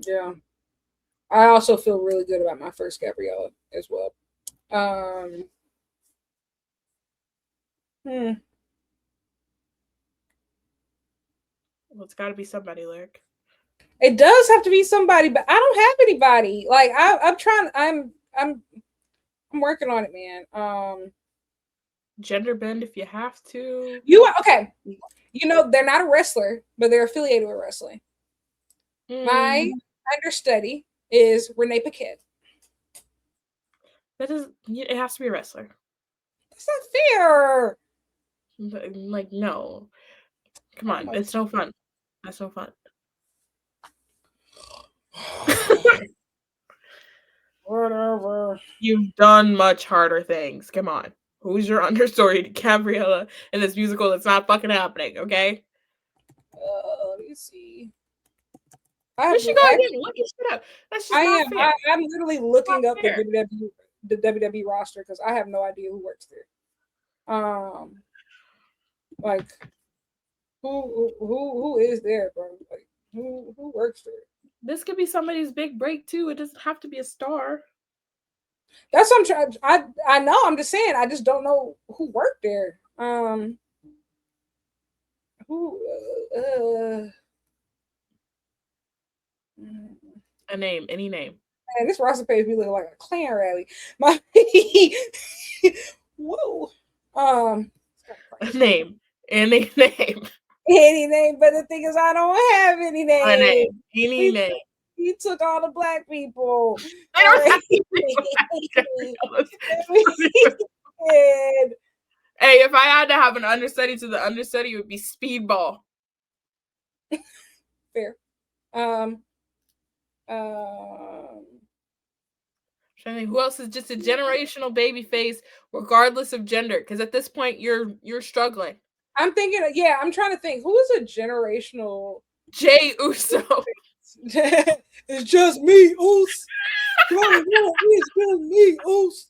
yeah, I also feel really good about my first Gabriella as well. Um, hmm. Well, it's got to be somebody, Lyric. It does have to be somebody, but I don't have anybody. Like I'm trying. I'm working on it, man. Gender bend if you have to. You okay? You know they're not a wrestler, but they're affiliated with wrestling. My Mm, understudy is Renee Paquette. that is, it has to be a wrestler. That's not fair. But, like, no. Come Oh on. my It's no fun. That's no fun. Whatever. You've done much harder things. Come on. Who's your understory to Gabriella in this musical that's not fucking happening, okay? Let me see. I have Where's she to. going again? Look your shit up. That's I just not am. fair. I'm literally Not looking up fair. the WWE roster because I have no idea who works there. Like who is there, bro? Like who works there? This could be somebody's big break too. It doesn't have to be a star. That's what I'm trying. I know. I'm just saying. I just don't know who worked there. Who? A name, any name. Man, this roster page be looking like a clan rally. My whoa. A name, any name. any name. But the thing is, I don't have any A name. name. Any He name. he took all the black people. I All don't right. have to think about Jeffrey Ellis. And Hey, if I had to have an understudy to the understudy, it would be Speedball. fair. Um, um, Trying to think who else is just a generational baby face, regardless of gender. Because at this point, you're struggling. I'm thinking, yeah, I'm trying to think who is a generational. Jay Uso. It's just me, Oos. It's just me, Oos.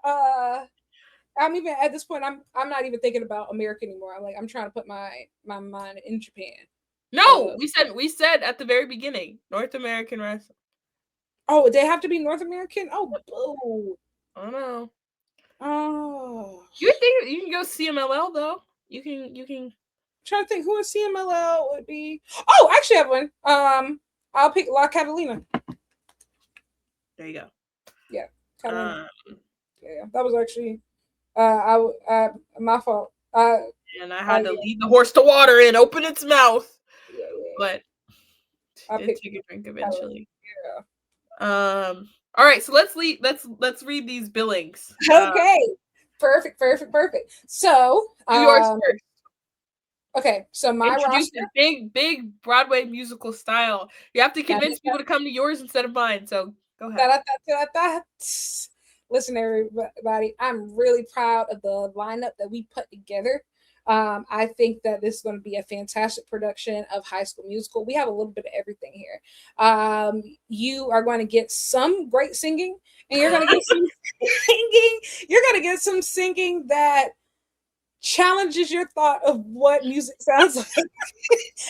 Uh, I'm even at this point. I'm not even thinking about America anymore. I'm trying to put my mind in Japan. No, Uh, we said at the very beginning, North American wrestling. oh, they have to be North American. Oh, boo. I don't know. Oh, You think you can go CMLL though? You can. trying to think who in CMLL would be. Oh, actually, I have one. I'll pick La Catalina. There you go. Yeah, Catalina. Um, Yeah, that was actually my fault. and I had to Yeah, lead the horse to water and open its mouth, yeah, yeah. but I did picked take a drink Catalina. eventually. All right, so let's read these billings. Yeah. Okay. Perfect. Perfect. Perfect. So, Do yours first. okay. So my Introduce roster. a big Broadway musical style. You have to convince people to come to yours instead of mine. So go ahead. Listen, everybody, I'm really proud of the lineup that we put together. I think that this is going to be a fantastic production of High School Musical. We have a little bit of everything here. You are going to get some great singing, and you're going to get some singing. You're going to get some singing that challenges your thought of what music sounds like.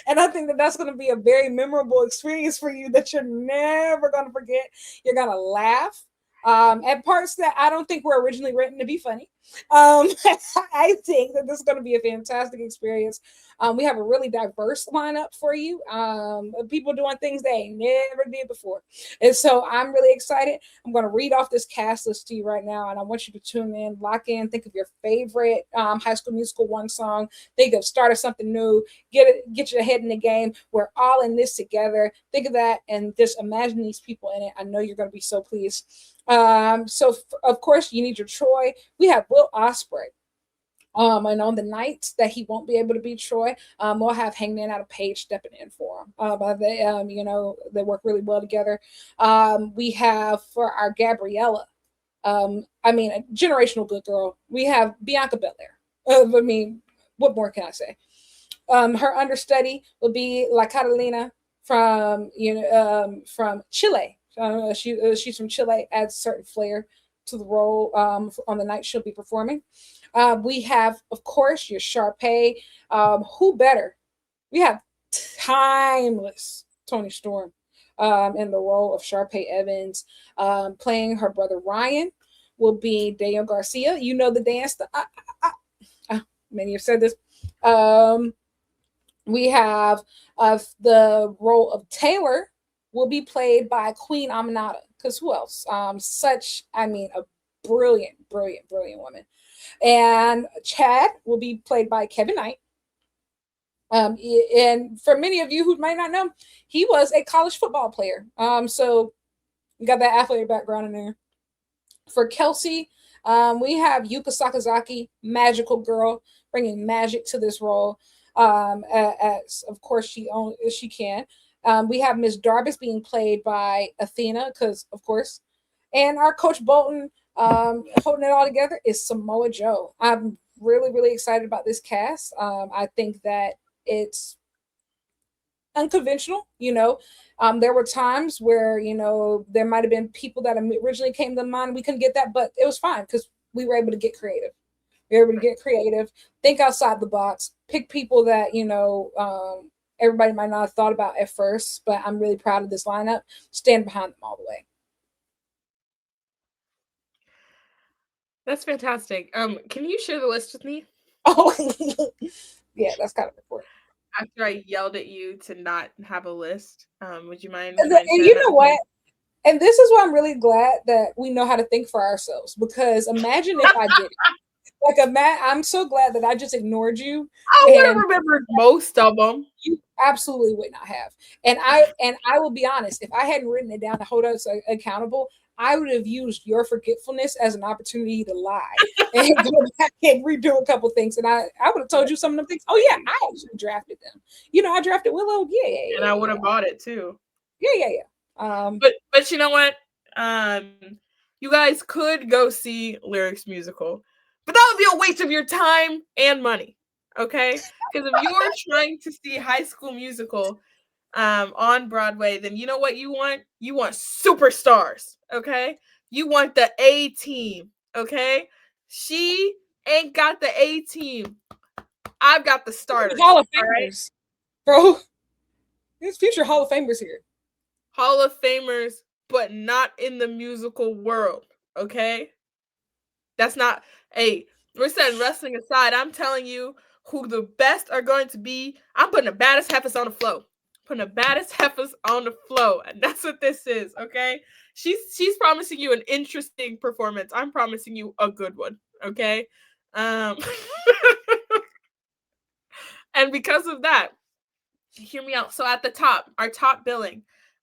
And I think that that's going to be a very memorable experience for you that you're never going to forget. You're going to laugh at parts that I don't think were originally written to be funny. I think that this is going to be a fantastic experience. We have a really diverse lineup for you. People doing things they never did before. And so I'm really excited. I'm going to read off this cast list to you right now, and I want you to tune in, lock in, think of your favorite High School Musical one song, think of start of something new, get your head in the game. We're all in this together. Think of that and just imagine these people in it. I know you're going to be so pleased. Of course, you need your Troy. We have Will Ospreay. And on the nights that he won't be able to be Troy, we'll have Hangman Out of Page stepping in for him. But they, they work really well together. We have for our Gabriella, a generational good girl. We have Bianca Belair. What more can I say? Her understudy will be La Catalina from Chile. She's from Chile. Adds certain flair to the role on the night she'll be performing. We have, of course, your Sharpay. Who better? We have timeless Tony Storm in the role of Sharpay Evans. Playing her brother Ryan will be Daniel Garcia. You know the dance. Many have said this. We have the role of Taylor will be played by Queen Aminata. Because who else? A brilliant woman. And Chad will be played by Kevin Knight. And for many of you who might not know, he was a college football player. So you got that athletic background in there. For Kelsey, we have Yuka Sakazaki, magical girl, bringing magic to this role. As of course she can. We have Miss Darbus being played by Athena, because of course, and our Coach Bolton holding it all together is Samoa Joe. I'm really excited about this cast. I think that it's unconventional. There were times where there might have been people that originally came to mind. We couldn't get that, but it was fine because we were able to get creative. We were able to get creative, think outside the box, pick people that everybody might not have thought about at first. But I'm really proud of this lineup. Stand behind them all the way. That's fantastic. Can you share the list with me? Oh, yeah, that's kind of important. After I yelled at you to not have a list, would you mind And, sharing you that know with what? me? And this is why I'm really glad that we know how to think for ourselves. Because imagine if I did it. like a Matt. I'm so glad that I just ignored you, I would have and remembered most of them. you absolutely would not have. And I will be honest, if I hadn't written it down to hold us accountable, I would have used your forgetfulness as an opportunity to lie and go back and redo a couple things. And I would have told you some of them things. Oh yeah, I actually drafted them. I drafted Willow. Yeah, yeah, And yeah, I would yeah, have bought it too. yeah, yeah, yeah. But you know what? You guys could go see Lyrics musical, but that would be a waste of your time and money. Okay? Because if you're trying to see High School Musical on Broadway, then you know what you want? You want superstars. Okay? You want the A team. Okay? She ain't got the A team. I've got the Hall starters. of All right? Famers, bro. There's future Hall of Famers here. Hall of Famers, but not in the musical world. Okay? That's not, hey, we're setting wrestling aside. I'm telling you who the best are going to be. I'm putting the baddest heifers on the flow. Putting the baddest heifers on the flow. And that's what this is, okay? She's promising you an interesting performance. I'm promising you a good one, okay? Um and because of that, hear me out. So at the top, our top billing,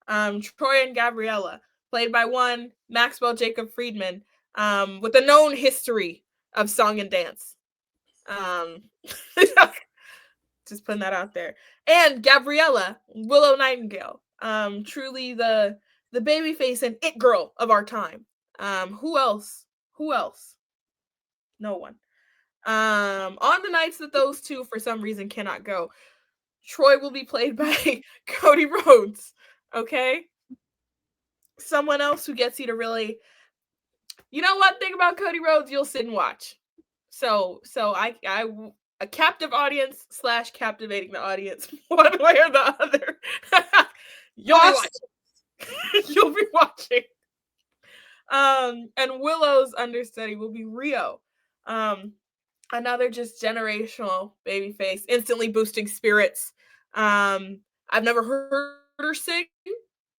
Troy and Gabriella, played by one Maxwell Jacob Friedman, with a known history of song and dance. Um, just putting that out there. And Gabriella, Willow Nightingale, truly the baby face and it girl of our time. Who else? Who else? No one. On the nights that those two for some reason cannot go, Troy will be played by Cody Rhodes. Okay? Someone else who gets you to really, you know what, thing about Cody Rhodes, you'll sit and watch. So I a captive audience slash captivating the audience one way or the other. You'll be watching. You'll be watching. And Willow's understudy will be Rio. Another just generational baby face, instantly boosting spirits. I've never heard her sing,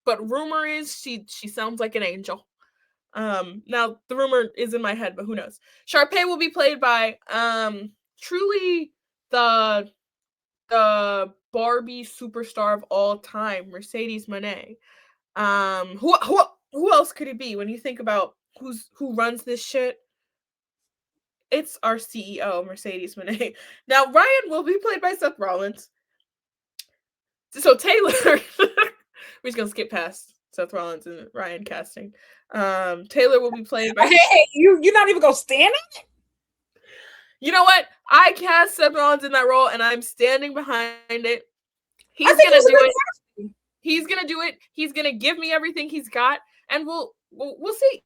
but rumor is she sounds like an angel. Now the rumor is in my head, but who knows? Sharpay will be played by truly the Barbie superstar of all time, Mercedes Monet. Who else could it be when you think about who runs this shit? It's our CEO, Mercedes Monet. Now Ryan will be played by Seth Rollins. So Taylor, we're just gonna skip past Seth Rollins and Ryan casting. Taylor will be played by. Hey, you're not even gonna stand it. You know what? I cast Seth Rollins in that role, and I'm standing behind it. He's I think gonna it was a do good it. casting. He's gonna do it. He's gonna give me everything he's got, and we'll see.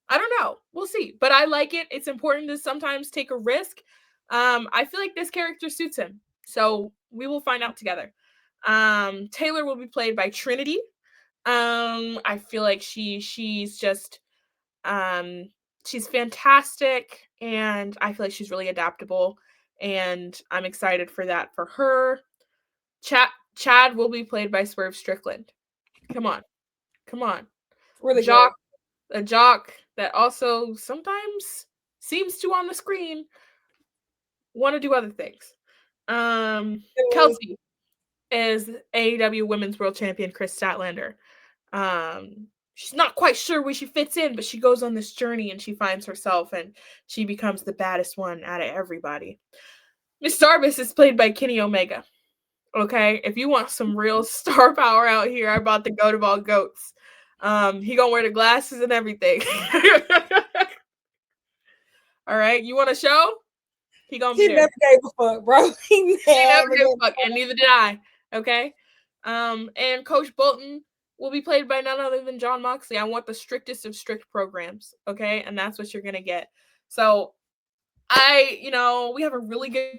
I don't know. We'll see. But I like it. It's important to sometimes take a risk. I feel like this character suits him, so we will find out together. Taylor will be played by Trinity. I feel like she's just she's fantastic, and I feel like she's really adaptable, and I'm excited for that for her. Chad will be played by Swerve Strickland. Come on. Come on. Really good. Jock, a jock that also sometimes seems to on the screen want to do other things. Kelsey is AEW Women's World Champion Chris Statlander. She's not quite sure where she fits in, but she goes on this journey and she finds herself and she becomes the baddest one out of everybody. Miss Starbuss is played by Kenny Omega. Okay, if you want some real star power out here, I bought the goat of all goats. He gonna wear the glasses and everything. All right, you want a show? He gonna be He there. never gave a fuck, bro. He Never never gave gave a fuck, and neither did I. Okay. And Coach Bolton will be played by none other than John Moxley. I want the strictest of strict programs. Okay, and that's what you're gonna get. So we have a really good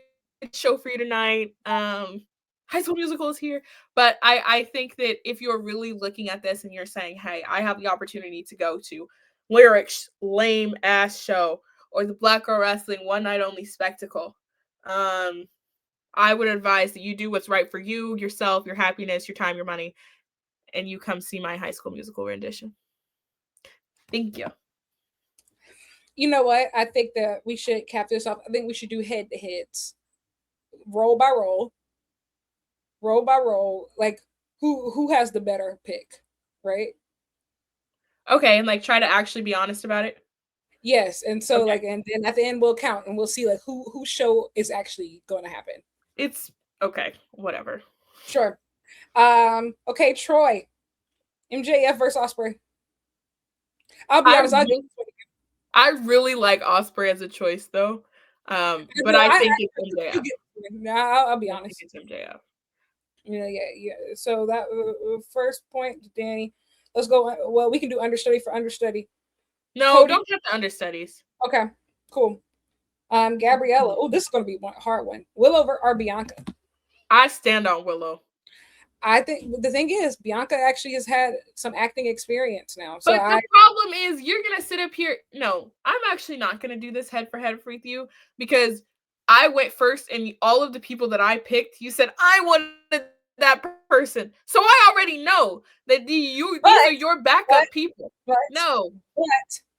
show for you tonight. High School Musical is here, but I think that if you're really looking at this and you're saying, hey, I have the opportunity to go to Lyrics lame ass show or the Black Girl Wrestling one night only spectacle, I would advise that you do what's right for you, yourself, your happiness, your time, your money, and you come see my High School Musical rendition. Thank you. You know what? I think that we should cap this off. I think we should do head to heads, roll by roll, roll by roll. Like who has the better pick, right? Okay, and like try to actually be honest about it. Yes, and so Okay. like, and then at the end we'll count and we'll see like whose show is actually going to happen. It's okay, whatever. Sure. Okay, Troy, MJF versus Osprey. I'll be I honest. I'll give really, I really like Osprey as a choice though. But no, I I think it's you MJF. get. No, I'll be I think honest. it's MJF. Yeah, yeah, yeah. So that first point, Danny. Let's go. Well, we can do understudy for understudy. No, Cody. don't have the understudies. Okay, cool. Gabriella. Oh, this is gonna be one hard one. Willow or Bianca. I stand on Willow. I think the thing is, Bianca actually has had some acting experience now. So But I the problem is, you're gonna sit up here. No, I'm actually not gonna do this head for head with you because I went first, and all of the people that I picked, you said I wanted that person, so I already know that these are but your backup but people. but No,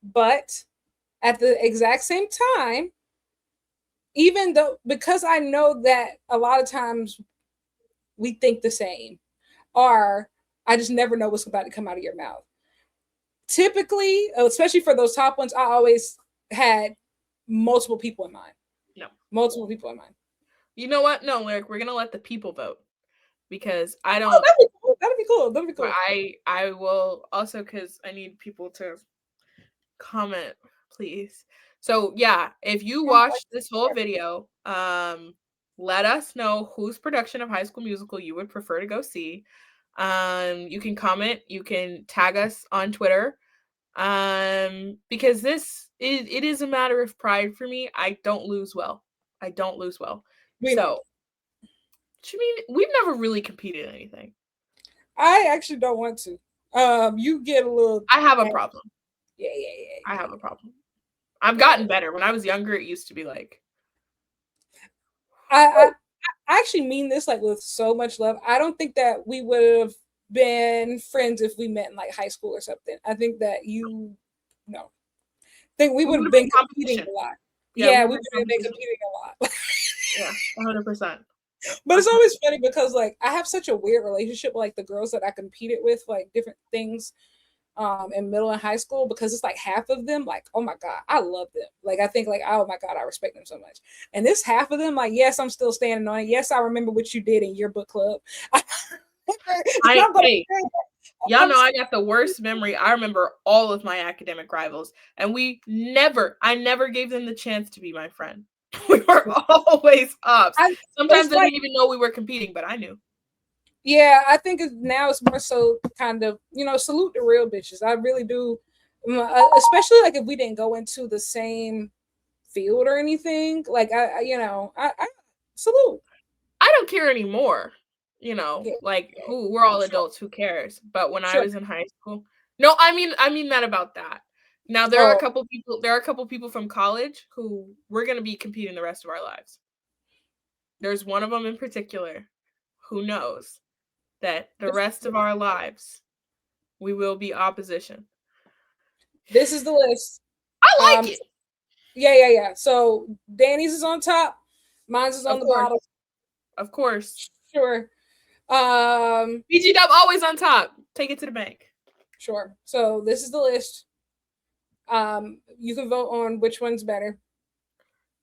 but at the exact same time, even though because I know that a lot of times we think the same, or I just never know what's about to come out of your mouth. Typically, especially for those top ones, I always had multiple people in mind. no. Multiple people in mind. You know what? No, Lyric, we're gonna let the people vote because I Oh, don't. that'd be cool. That'd be cool. That'd be Well, cool. I will also because I need people to comment, please. So yeah, if you watched this whole video, let us know whose production of High School Musical you would prefer to go see. You can comment, you can tag us on Twitter. Because it is a matter of pride for me. I don't lose well. I don't lose well. We know. So, I mean, we've never really competed in anything. I actually don't want to. You get a little. I have a problem. Yeah, yeah, yeah, I yeah. have a problem. I've Yeah. gotten better. When I was younger, it used to be like, I I actually mean this like with so much love. I don't think that we would have been friends if we met in like high school or something. I think that you no. I think we we would would have have been been competing competition. a lot. Yeah, we Yeah, would we have would been have been competition. competing a lot. Yeah, 100%. But it's always funny because like I have such a weird relationship with like the girls that I competed with, like different things in middle and high school, because it's like half of them like, oh my god, I love them. Like I think like, oh my god, I respect them so much. And this half of them like, yes, I'm still standing on it. Yes, I remember what you did in your book club. Hey, y'all know I got the worst memory. I remember all of my academic rivals, and I never gave them the chance to be my friend. We were always ups. Sometimes I like, didn't even know we were competing, but I knew. yeah, I think now it's more so kind of, salute the real bitches. I really do. Especially like if we didn't go into the same field or anything. Like I salute. I don't care anymore. Yeah, Like yeah, we're all sure, adults, who cares? But when I sure. was in high school, no, I mean that about that. Now Oh, there are a couple people from college who we're going to be competing the rest of our lives. There's one of them in particular who knows that the rest of our lives we will be opposition. this is the list. I Um, like it. yeah, yeah, yeah. So Danny's is on top, mine's is on Of the course. bottom. Of course. Sure. BG Dub always on top. Take it to the bank. Sure. So this is the list. You can vote on which one's better.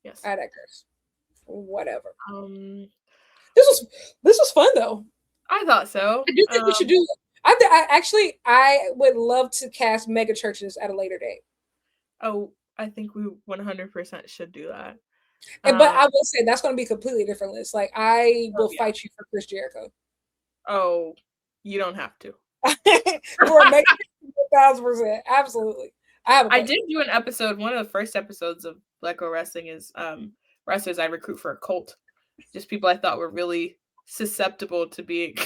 Yes. I digress. Whatever. Um This was fun though. I thought so. I do think we should do. I would love to cast mega churches at a later date. Oh, I think we 100% should do that. But I will say that's going to be a completely different list. Like I will yeah. fight you for Chris Jericho. Oh, you don't have to. For a mega 1,000%, absolutely. I did do an episode. One of the first episodes of Lyricwrestling Wrestling is wrestlers I recruit for a cult. Just people I thought were really susceptible to being.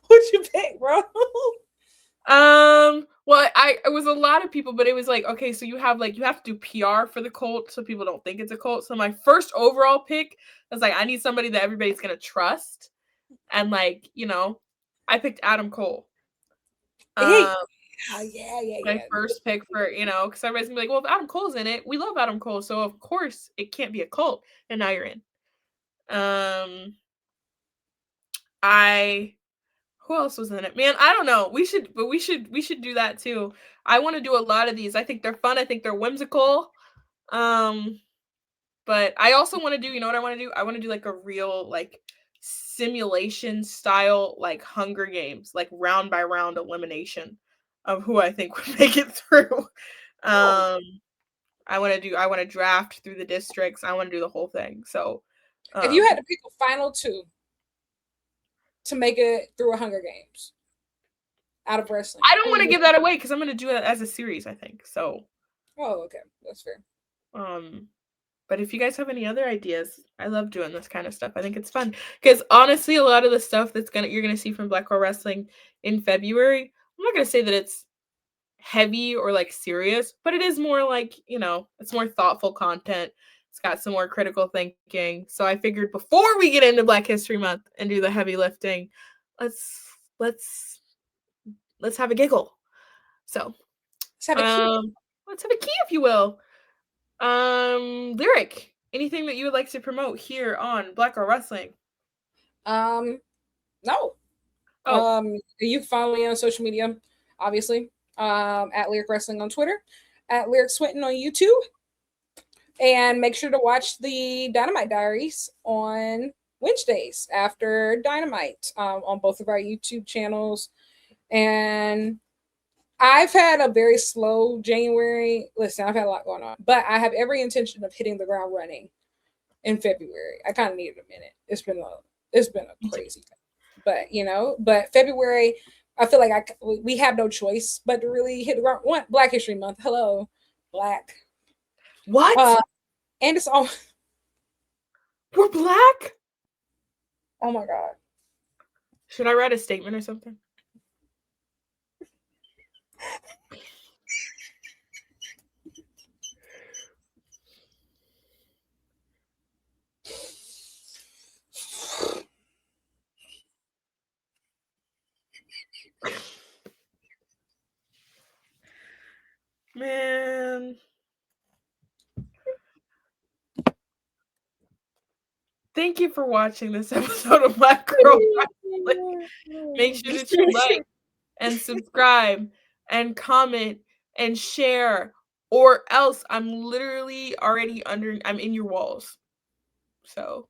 What'd you pick, bro? Well, it was a lot of people, but it was like, okay, so you have to do PR for the cult so people don't think it's a cult. So my first overall pick was like, I need somebody that everybody's gonna trust, and I picked Adam Cole. Hey, Yeah. My first pick for, because everybody's gonna be like, well, if Adam Cole's in it, we love Adam Cole, so of course it can't be a cult. And now you're in. I Who else was in it? Man, I don't know. We should do that too. I want to do a lot of these. I think they're fun. I think they're whimsical. But I also want to do, you know what I want to do? I want to do like a real like simulation style like Hunger Games, like round by round elimination of who I think would make it through. Oh. I want to draft through the districts. I want to do the whole thing. So, If you had to pick a final two to make it through a Hunger Games out of wrestling, I don't want to give that away because I'm going to do it as a series, I think. So, oh, okay, that's fair. But if you guys have any other ideas, I love doing this kind of stuff. I think it's fun because honestly, a lot of the stuff you're gonna see from Black Girl Wrestling in February, I'm not gonna say that it's heavy or like serious, but it is more like, it's more thoughtful content. It's got some more critical thinking. So I figured before we get into Black History Month and do the heavy lifting, let's have a giggle. So let's have a key. Let's have a key, if you will. Lyric, anything that you would like to promote here on Black Girl Wrestling? No. You can follow me on social media, obviously. At Lyric Wrestling on Twitter, at Lyric Swinton on YouTube. And make sure to watch the Dynamite Diaries on Wednesdays after Dynamite on both of our YouTube channels. And I've had a very slow January. Listen, I've had a lot going on, but I have every intention of hitting the ground running in February. I kind of needed a minute. It's been a crazy thing, but February, I feel like we have no choice but to really hit the ground. One, Black History Month. Hello, Black. What? And it's all we're Black. Oh my God. Should I write a statement or something? Man. Thank you for watching this episode of Black Girl Wrestling. Make sure that you like and subscribe and comment and share, or else I'm literally already I'm in your walls. So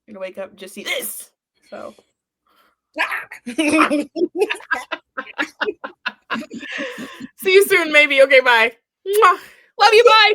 you're gonna wake up and just see this. So see you soon, maybe. Okay, bye. Love you, bye.